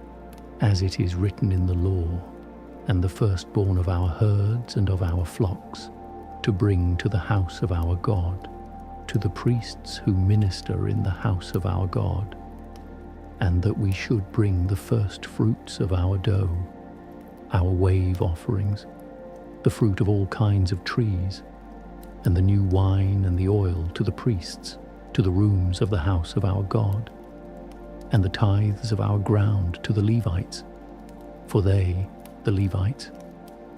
as it is written in the law, and the firstborn of our herds and of our flocks, to bring to the house of our God, to the priests who minister in the house of our God, and that we should bring the first fruits of our dough, our wave offerings, the fruit of all kinds of trees, and the new wine and the oil to the priests, to the rooms of the house of our God, and the tithes of our ground to the Levites, for they, the Levites,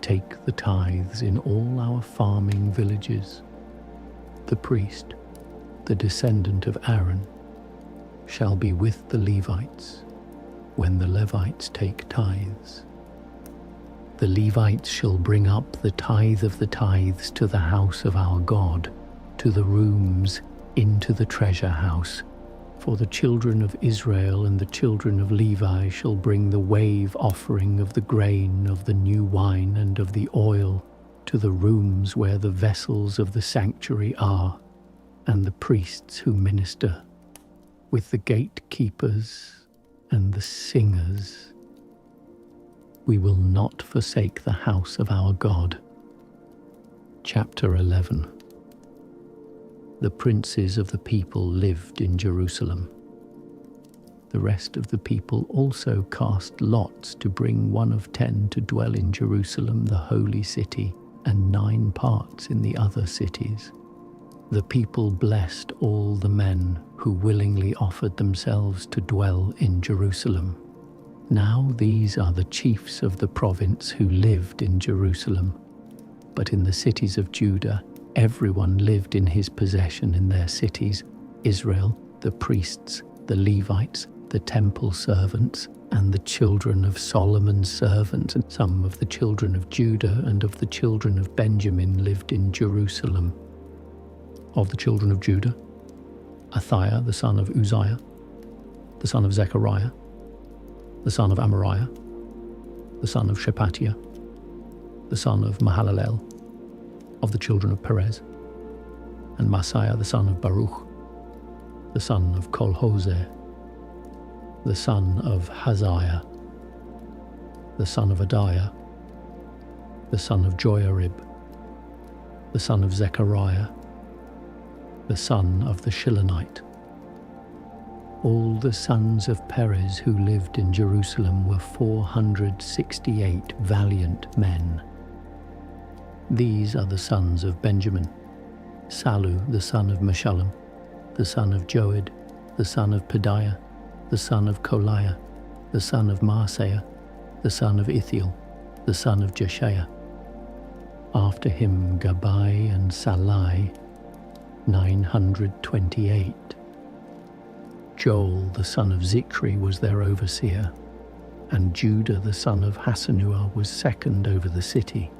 take the tithes in all our farming villages. The priest, the descendant of Aaron, shall be with the Levites when the Levites take tithes. The Levites shall bring up the tithe of the tithes to the house of our God, to the rooms, into the treasure house. For the children of Israel and the children of Levi shall bring the wave offering of the grain, of the new wine, and of the oil, to the rooms where the vessels of the sanctuary are, and the priests who minister, with the gatekeepers and the singers. We will not forsake the house of our God. Chapter 11. The princes of the people lived in Jerusalem. The rest of the people also cast lots to bring 1 of 10 to dwell in Jerusalem, the holy city, and 9 parts in the other cities. The people blessed all the men who willingly offered themselves to dwell in Jerusalem. Now these are the chiefs of the province who lived in Jerusalem. But in the cities of Judah, everyone lived in his possession in their cities: Israel, the priests, the Levites, the temple servants, and the children of Solomon's servants. And some of the children of Judah and of the children of Benjamin lived in Jerusalem. Of the children of Judah, Athiah the son of Uzziah, the son of Zechariah, the son of Amariah, the son of Shephatiah, the son of Mahalalel. Of the children of Perez, and Messiah the son of Baruch, the son of Kolhoseh, the son of Haziah, the son of Adiah, the son of Joiarib, the son of Zechariah, the son of the Shilonite. All the sons of Perez who lived in Jerusalem were 468 valiant men. These are the sons of Benjamin: Salu the son of Meshullam, the son of Joed, the son of Pedaiah, the son of Koliah, the son of Maaseiah, the son of Ithiel, the son of Jeshaiah. After him Gabai and Salai, 928. Joel the son of Zichri was their overseer, and Judah the son of Hasanuah was second over the city.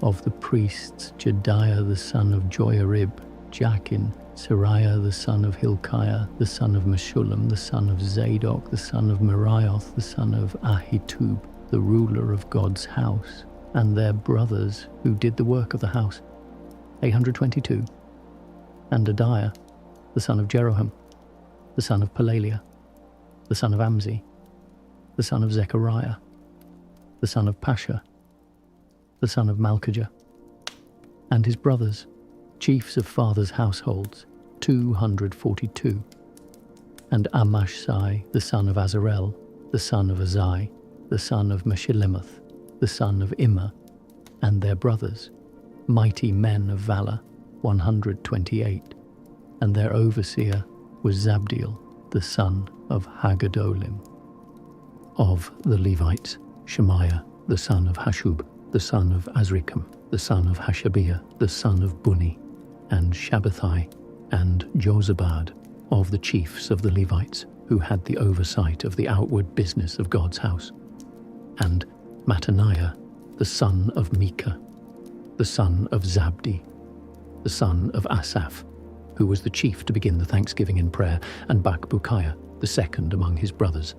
Of the priests, Jediah the son of Joiarib, Jachin, Sariah the son of Hilkiah, the son of Meshullam, the son of Zadok, the son of Merioth, the son of Ahitub, the ruler of God's house, and their brothers who did the work of the house, 822. And Adiah, the son of Jeroham, the son of Pelaliah, the son of Amzi, the son of Zechariah, the son of Pasha, the son of Malchijah, and his brothers, chiefs of fathers' households, 242. And Amashsai, the son of Azarel, the son of Azai, the son of Meshillemoth, the son of Immer, and their brothers, mighty men of valour, 128. And their overseer was Zabdiel, the son of Haggadolim. Of the Levites, Shemaiah, the son of Hashub, the son of Azrikam, the son of Hashabiah, the son of Buni, and Shabbathai, and Jozabad, of the chiefs of the Levites, who had the oversight of the outward business of God's house, and Mattaniah, the son of Micah, the son of Zabdi, the son of Asaph, who was the chief to begin the thanksgiving in prayer, and Bakbukiah, the second among his brothers,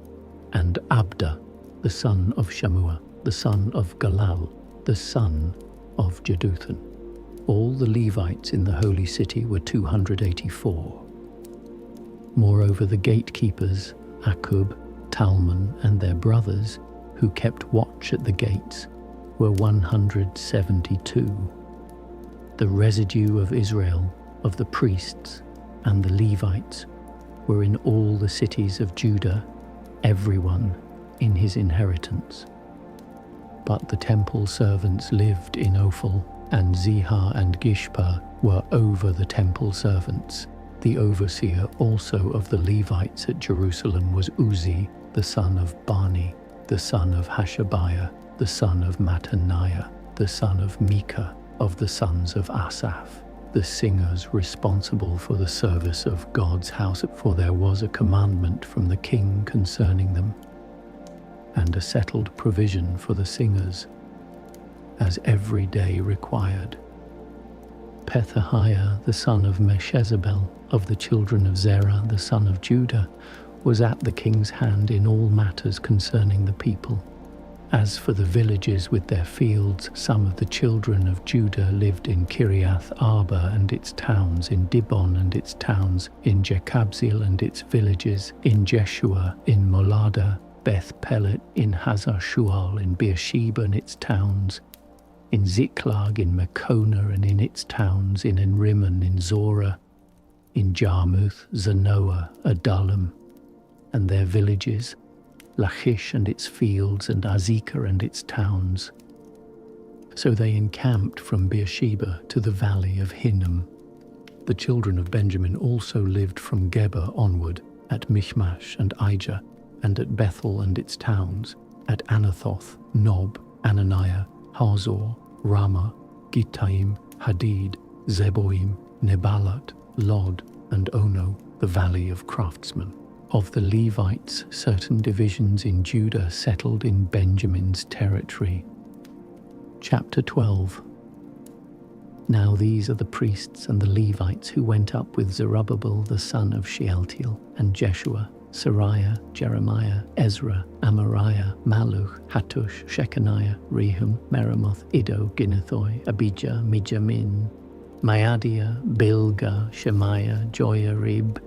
and Abda, the son of Shammua, the son of Galal, the son of Jeduthun. All the Levites in the holy city were 284. Moreover, the gatekeepers, Akub, Talmon, and their brothers, who kept watch at the gates, were 172. The residue of Israel, of the priests and the Levites, were in all the cities of Judah, everyone in his inheritance. But the temple servants lived in Ophel, and Zihah and Gishpa were over the temple servants. The overseer also of the Levites at Jerusalem was Uzzi, the son of Bani, the son of Hashabiah, the son of Mattaniah, the son of Micah, of the sons of Asaph, the singers responsible for the service of God's house, for there was a commandment from the king concerning them, and a settled provision for the singers, as every day required. Pethahiah, the son of Meshezabel, of the children of Zerah, the son of Judah, was at the king's hand in all matters concerning the people. As for the villages with their fields, some of the children of Judah lived in Kiriath Arba and its towns, in Dibon and its towns, in Jekabzeel and its villages, in Jeshua, in Molada, Beth Pelet, in Hazar Shual, in Beersheba and its towns, in Ziklag, in Mekona and in its towns, in Enrimmon, in Zorah, in Jarmuth, Zanoah, Adullam, and their villages, Lachish and its fields, and Azekah and its towns. So they encamped from Beersheba to the valley of Hinnom. The children of Benjamin also lived from Geba onward, at Michmash and Ijah, and at Bethel and its towns, at Anathoth, Nob, Ananiah, Hazor, Ramah, Gittaim, Hadid, Zeboim, Nebalat, Lod, and Ono, the valley of craftsmen. Of the Levites, certain divisions in Judah settled in Benjamin's territory. Chapter 12. Now these are the priests and the Levites who went up with Zerubbabel the son of Shealtiel, and Jeshua, Sariah, Jeremiah, Ezra, Amariah, Maluch, Hattush, Shechaniah, Rehum, Meremoth, Iddo, Ginnethoi, Abijah, Mijamin, Maadiah, Bilgah, Shemaiah, Joiarib,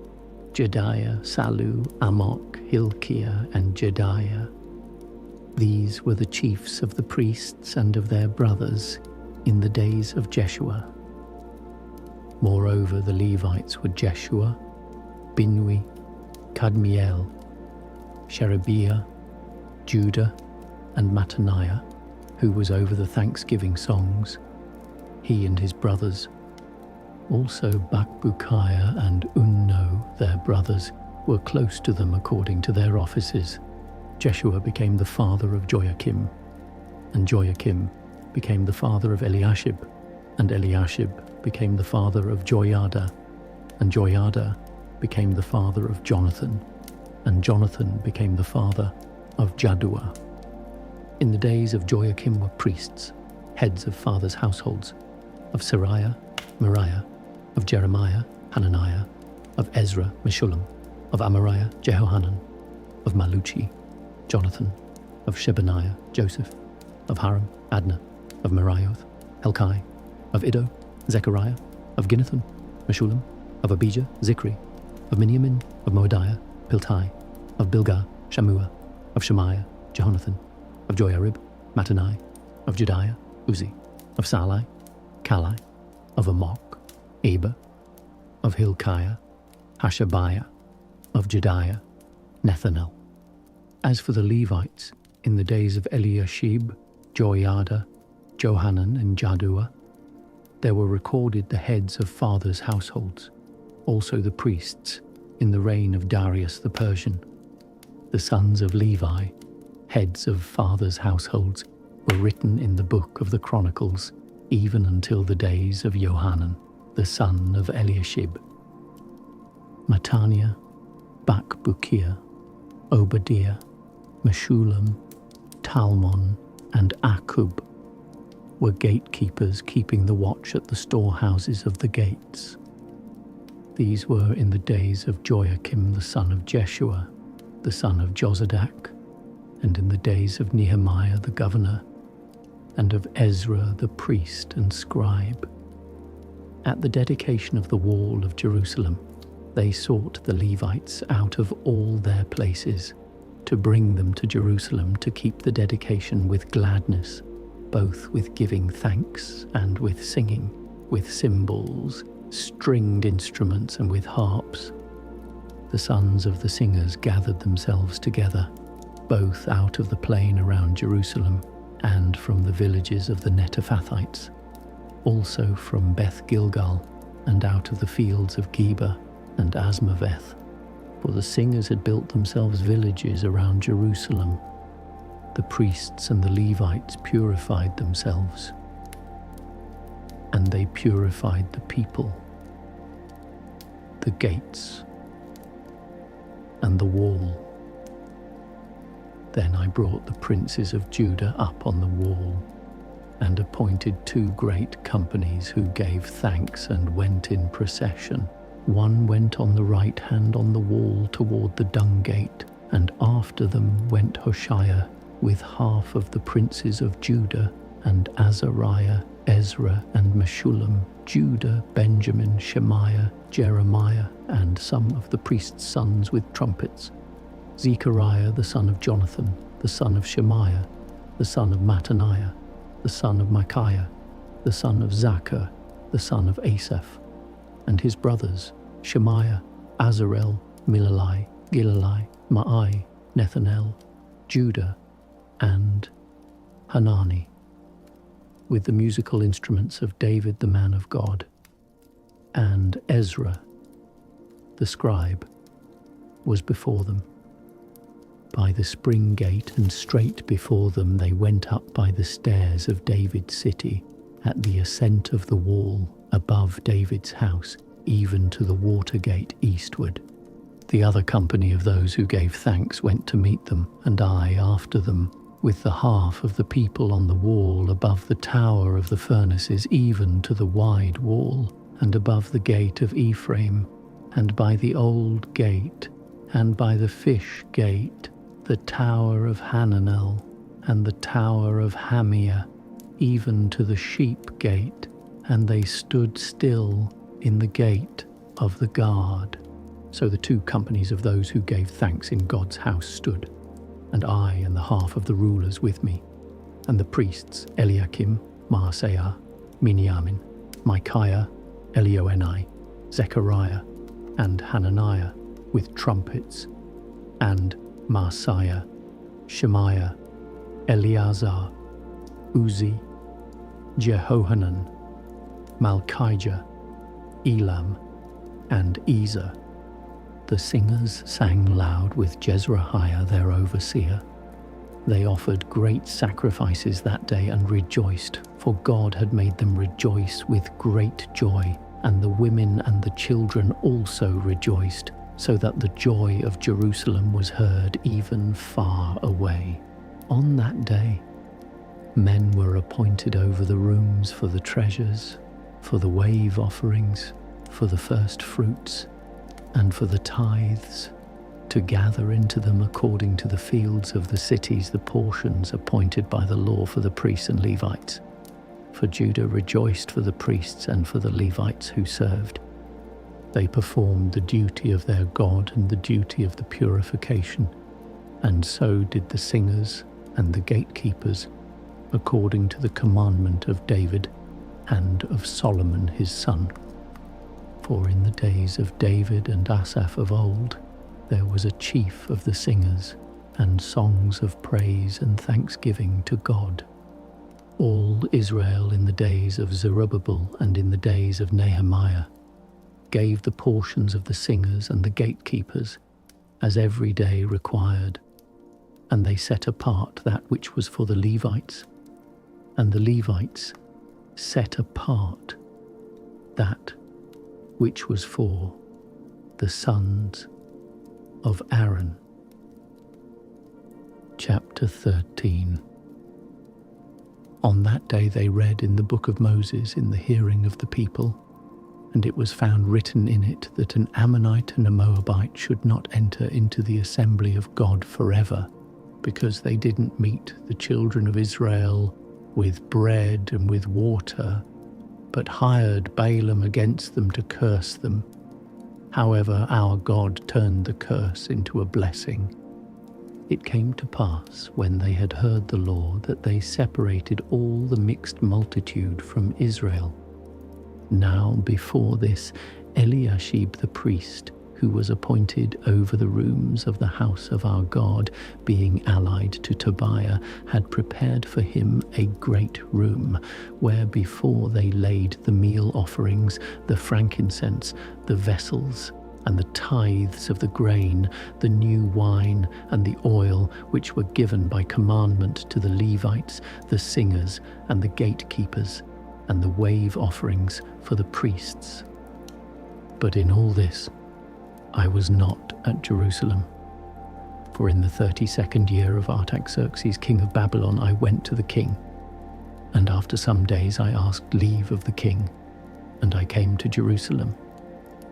Jediah, Salu, Amok, Hilkiah, and Jediah. These were the chiefs of the priests and of their brothers in the days of Jeshua. Moreover, the Levites were Jeshua, Binui, Kadmiel, Sherebiah, Judah, and Mattaniah, who was over the thanksgiving songs, he and his brothers. Also Bakbukiah and Unno, their brothers, were close to them according to their offices. Jeshua became the father of Joachim, and Joachim became the father of Eliashib, and Eliashib became the father of Joiada, and Joiada became the father of Jonathan, and Jonathan became the father of Jaddua. In the days of Joachim were priests, heads of fathers' households, of Sariah, Moriah, of Jeremiah, Hananiah, of Ezra, Meshullam, of Amariah, Jehohanan, of Maluchi, Jonathan, of Shebaniah, Joseph, of Haram, Adna, of Merioth, Helkai, of Iddo, Zechariah, of Ginnethon, Meshullam, of Abijah, Zikri, of Miniamin, of Moadiah, Piltai, of Bilgah, Shammua, of Shemaiah, Jehonathan, of Joiarib, Mattanai, of Jediah, Uzzi, of Salai, Kalai, of Amok, Eber, of Hilkiah, Hashabiah, of Jediah, Nethanel. As for the Levites, in the days of Eliashib, Joiada, Johanan, and Jaddua, there were recorded the heads of fathers' households, also the priests, in the reign of Darius the Persian. The sons of Levi, heads of fathers' households, were written in the book of the Chronicles, even until the days of Johanan, the son of Eliashib. Mattaniah, Bakbukiah, Obadiah, Meshullam, Talmon, and Akub were gatekeepers keeping the watch at the storehouses of the gates. These were in the days of Joachim the son of Jeshua, the son of Jozadak, and in the days of Nehemiah the governor, and of Ezra the priest and scribe. At the dedication of the wall of Jerusalem, they sought the Levites out of all their places to bring them to Jerusalem to keep the dedication with gladness, both with giving thanks and with singing, with cymbals, stringed instruments, and with harps. The sons of the singers gathered themselves together, both out of the plain around Jerusalem and from the villages of the Netophathites, also from Beth Gilgal and out of the fields of Geba and Asmaveth, for the singers had built themselves villages around Jerusalem. The priests and the Levites purified themselves, and they purified the people, the gates, and the wall. Then I brought the princes of Judah up on the wall, and appointed 2 great companies who gave thanks and went in procession. One went on the right hand on the wall toward the dung gate, and after them went Hoshea with half of the princes of Judah, and Azariah, Ezra, and Meshullam, Judah, Benjamin, Shemaiah, Jeremiah, and some of the priests' sons with trumpets, Zechariah the son of Jonathan, the son of Shemaiah, the son of Mattaniah, the son of Micaiah, the son of Zachar, the son of Asaph, and his brothers, Shemaiah, Azarel, Milalai, Gilalai, Maai, Nethanel, Judah, and Hanani, with the musical instruments of David the man of God. And Ezra, the scribe, was before them. By the spring gate, and straight before them they went up by the stairs of David's city, at the ascent of the wall, above David's house, even to the water gate eastward. The other company of those who gave thanks went to meet them, and I after them, with the half of the people on the wall above the tower of the furnaces, even to the wide wall, and above the gate of Ephraim, and by the old gate, and by the fish gate, the tower of Hananel, and the tower of Hamiah, even to the sheep gate, and they stood still in the gate of the guard. So the 2 companies of those who gave thanks in God's house stood, and I and the half of the rulers with me, and the priests Eliakim, Maaseiah, Miniamin, Micaiah, Elioenai, Zechariah, and Hananiah, with trumpets, and Maaseiah, Shemaiah, Eleazar, Uzi, Jehohanan, Malchijah, Elam, and Ezer. The singers sang loud with Jezrahiah their overseer. They offered great sacrifices that day and rejoiced, for God had made them rejoice with great joy, and the women and the children also rejoiced, so that the joy of Jerusalem was heard even far away. On that day, men were appointed over the rooms for the treasures, for the wave offerings, for the first fruits, and for the tithes, to gather into them according to the fields of the cities the portions appointed by the law for the priests and Levites. For Judah rejoiced for the priests and for the Levites who served. They performed the duty of their God and the duty of the purification, and so did the singers and the gatekeepers, according to the commandment of David, and of Solomon his son. For in the days of David and Asaph of old, there was a chief of the singers, and songs of praise and thanksgiving to God. All Israel in the days of Zerubbabel and in the days of Nehemiah gave the portions of the singers and the gatekeepers, as every day required, and they set apart that which was for the Levites, and the Levites set apart that which was for the sons of Aaron. Chapter 13. On that day they read in the book of Moses in the hearing of the people, and it was found written in it that an Ammonite and a Moabite should not enter into the assembly of God forever, because they didn't meet the children of Israel with bread and with water, but hired Balaam against them to curse them. However, our God turned the curse into a blessing. It came to pass, when they had heard the law, that they separated all the mixed multitude from Israel. Now before this, Eliashib the priest, who was appointed over the rooms of the house of our God, being allied to Tobiah, had prepared for him a great room, where before they laid the meal offerings, the frankincense, the vessels, and the tithes of the grain, the new wine, and the oil, which were given by commandment to the Levites, the singers, and the gatekeepers, and the wave offerings for the priests. But in all this, I was not at Jerusalem. For in the 32nd year of Artaxerxes, king of Babylon, I went to the king, and after some days I asked leave of the king, and I came to Jerusalem,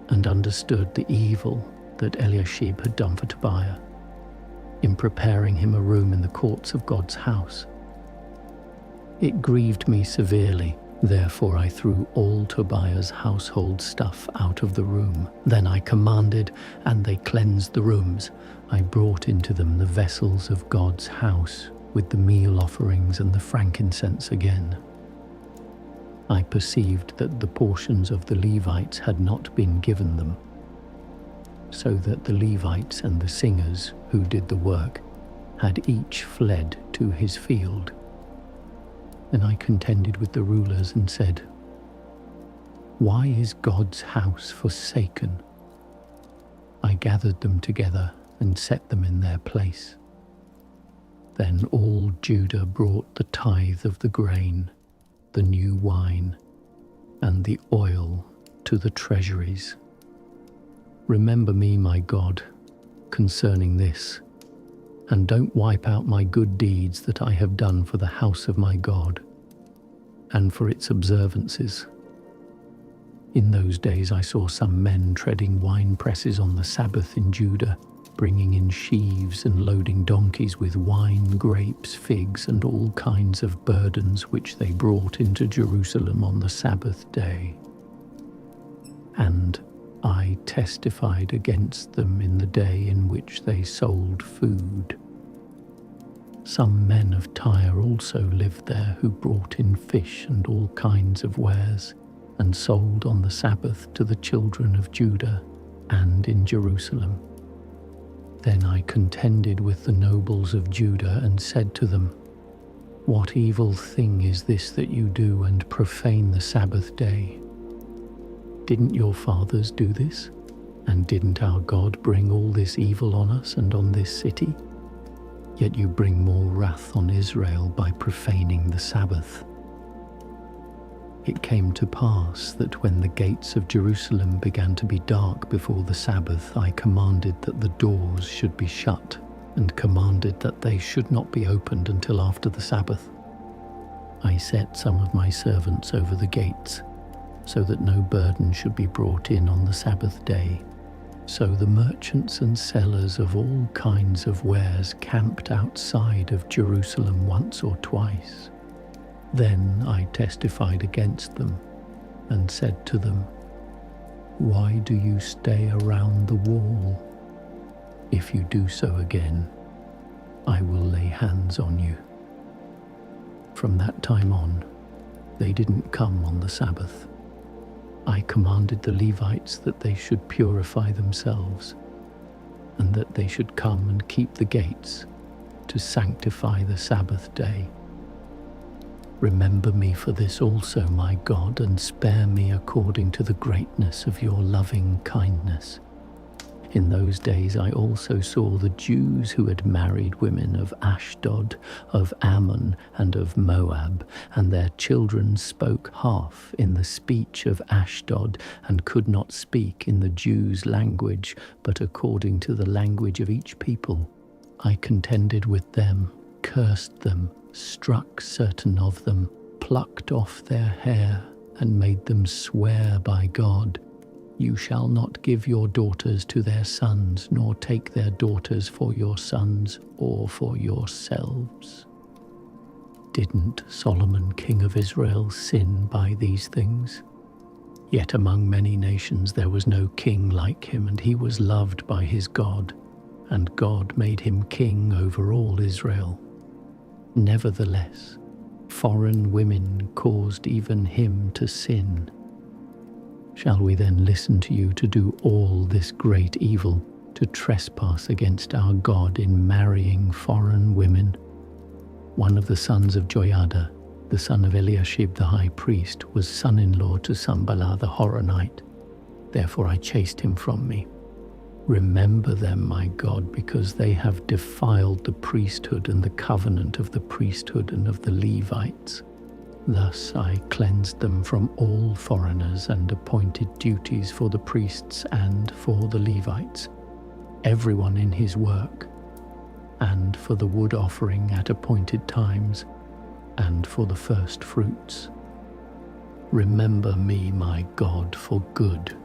and understood the evil that Eliashib had done for Tobiah, in preparing him a room in the courts of God's house. It grieved me severely. Therefore I threw all Tobiah's household stuff out of the room. Then I commanded, and they cleansed the rooms. I brought into them the vessels of God's house, with the meal offerings and the frankincense again. I perceived that the portions of the Levites had not been given them, so that the Levites and the singers who did the work had each fled to his field. Then I contended with the rulers and said, "Why is God's house forsaken?" I gathered them together and set them in their place. Then all Judah brought the tithe of the grain, the new wine, and the oil to the treasuries. Remember me, my God, concerning this, and don't wipe out my good deeds that I have done for the house of my God, and for its observances. In those days I saw some men treading wine presses on the Sabbath in Judah, bringing in sheaves and loading donkeys with wine, grapes, figs, and all kinds of burdens which they brought into Jerusalem on the Sabbath day. And I testified against them in the day in which they sold food. Some men of Tyre also lived there, who brought in fish and all kinds of wares, and sold on the Sabbath to the children of Judah and in Jerusalem. Then I contended with the nobles of Judah and said to them, "What evil thing is this that you do and profane the Sabbath day? Didn't your fathers do this? And didn't our God bring all this evil on us and on this city? Yet you bring more wrath on Israel by profaning the Sabbath." It came to pass that when the gates of Jerusalem began to be dark before the Sabbath, I commanded that the doors should be shut, and commanded that they should not be opened until after the Sabbath. I set some of my servants over the gates, so that no burden should be brought in on the Sabbath day. So the merchants and sellers of all kinds of wares camped outside of Jerusalem once or twice. Then I testified against them and said to them, "Why do you stay around the wall? If you do so again, I will lay hands on you." From that time on, They didn't come on the Sabbath. I commanded the Levites that they should purify themselves, and that they should come and keep the gates to sanctify the Sabbath day. Remember me for this also, my God, and spare me according to the greatness of your loving kindness. In those days I also saw the Jews who had married women of Ashdod, of Ammon, and of Moab, and their children spoke half in the speech of Ashdod, and could not speak in the Jews' language, but according to the language of each people. I contended with them, cursed them, struck certain of them, plucked off their hair, and made them swear by God. You shall not give your daughters to their sons, nor take their daughters for your sons or for yourselves. Didn't Solomon, king of Israel, sin by these things? Yet among many nations there was no king like him, and he was loved by his God, and God made him king over all Israel. Nevertheless, foreign women caused even him to sin. Shall we then listen to you to do all this great evil, to trespass against our God in marrying foreign women? One of the sons of Joiada, the son of Eliashib the high priest, was son-in-law to Sanballat the Horonite. Therefore I chased him from me. Remember them, my God, because they have defiled the priesthood and the covenant of the priesthood and of the Levites. Thus I cleansed them from all foreigners and appointed duties for the priests and for the Levites, everyone in his work, and for the wood offering at appointed times, and for the first fruits. Remember me, my God, for good,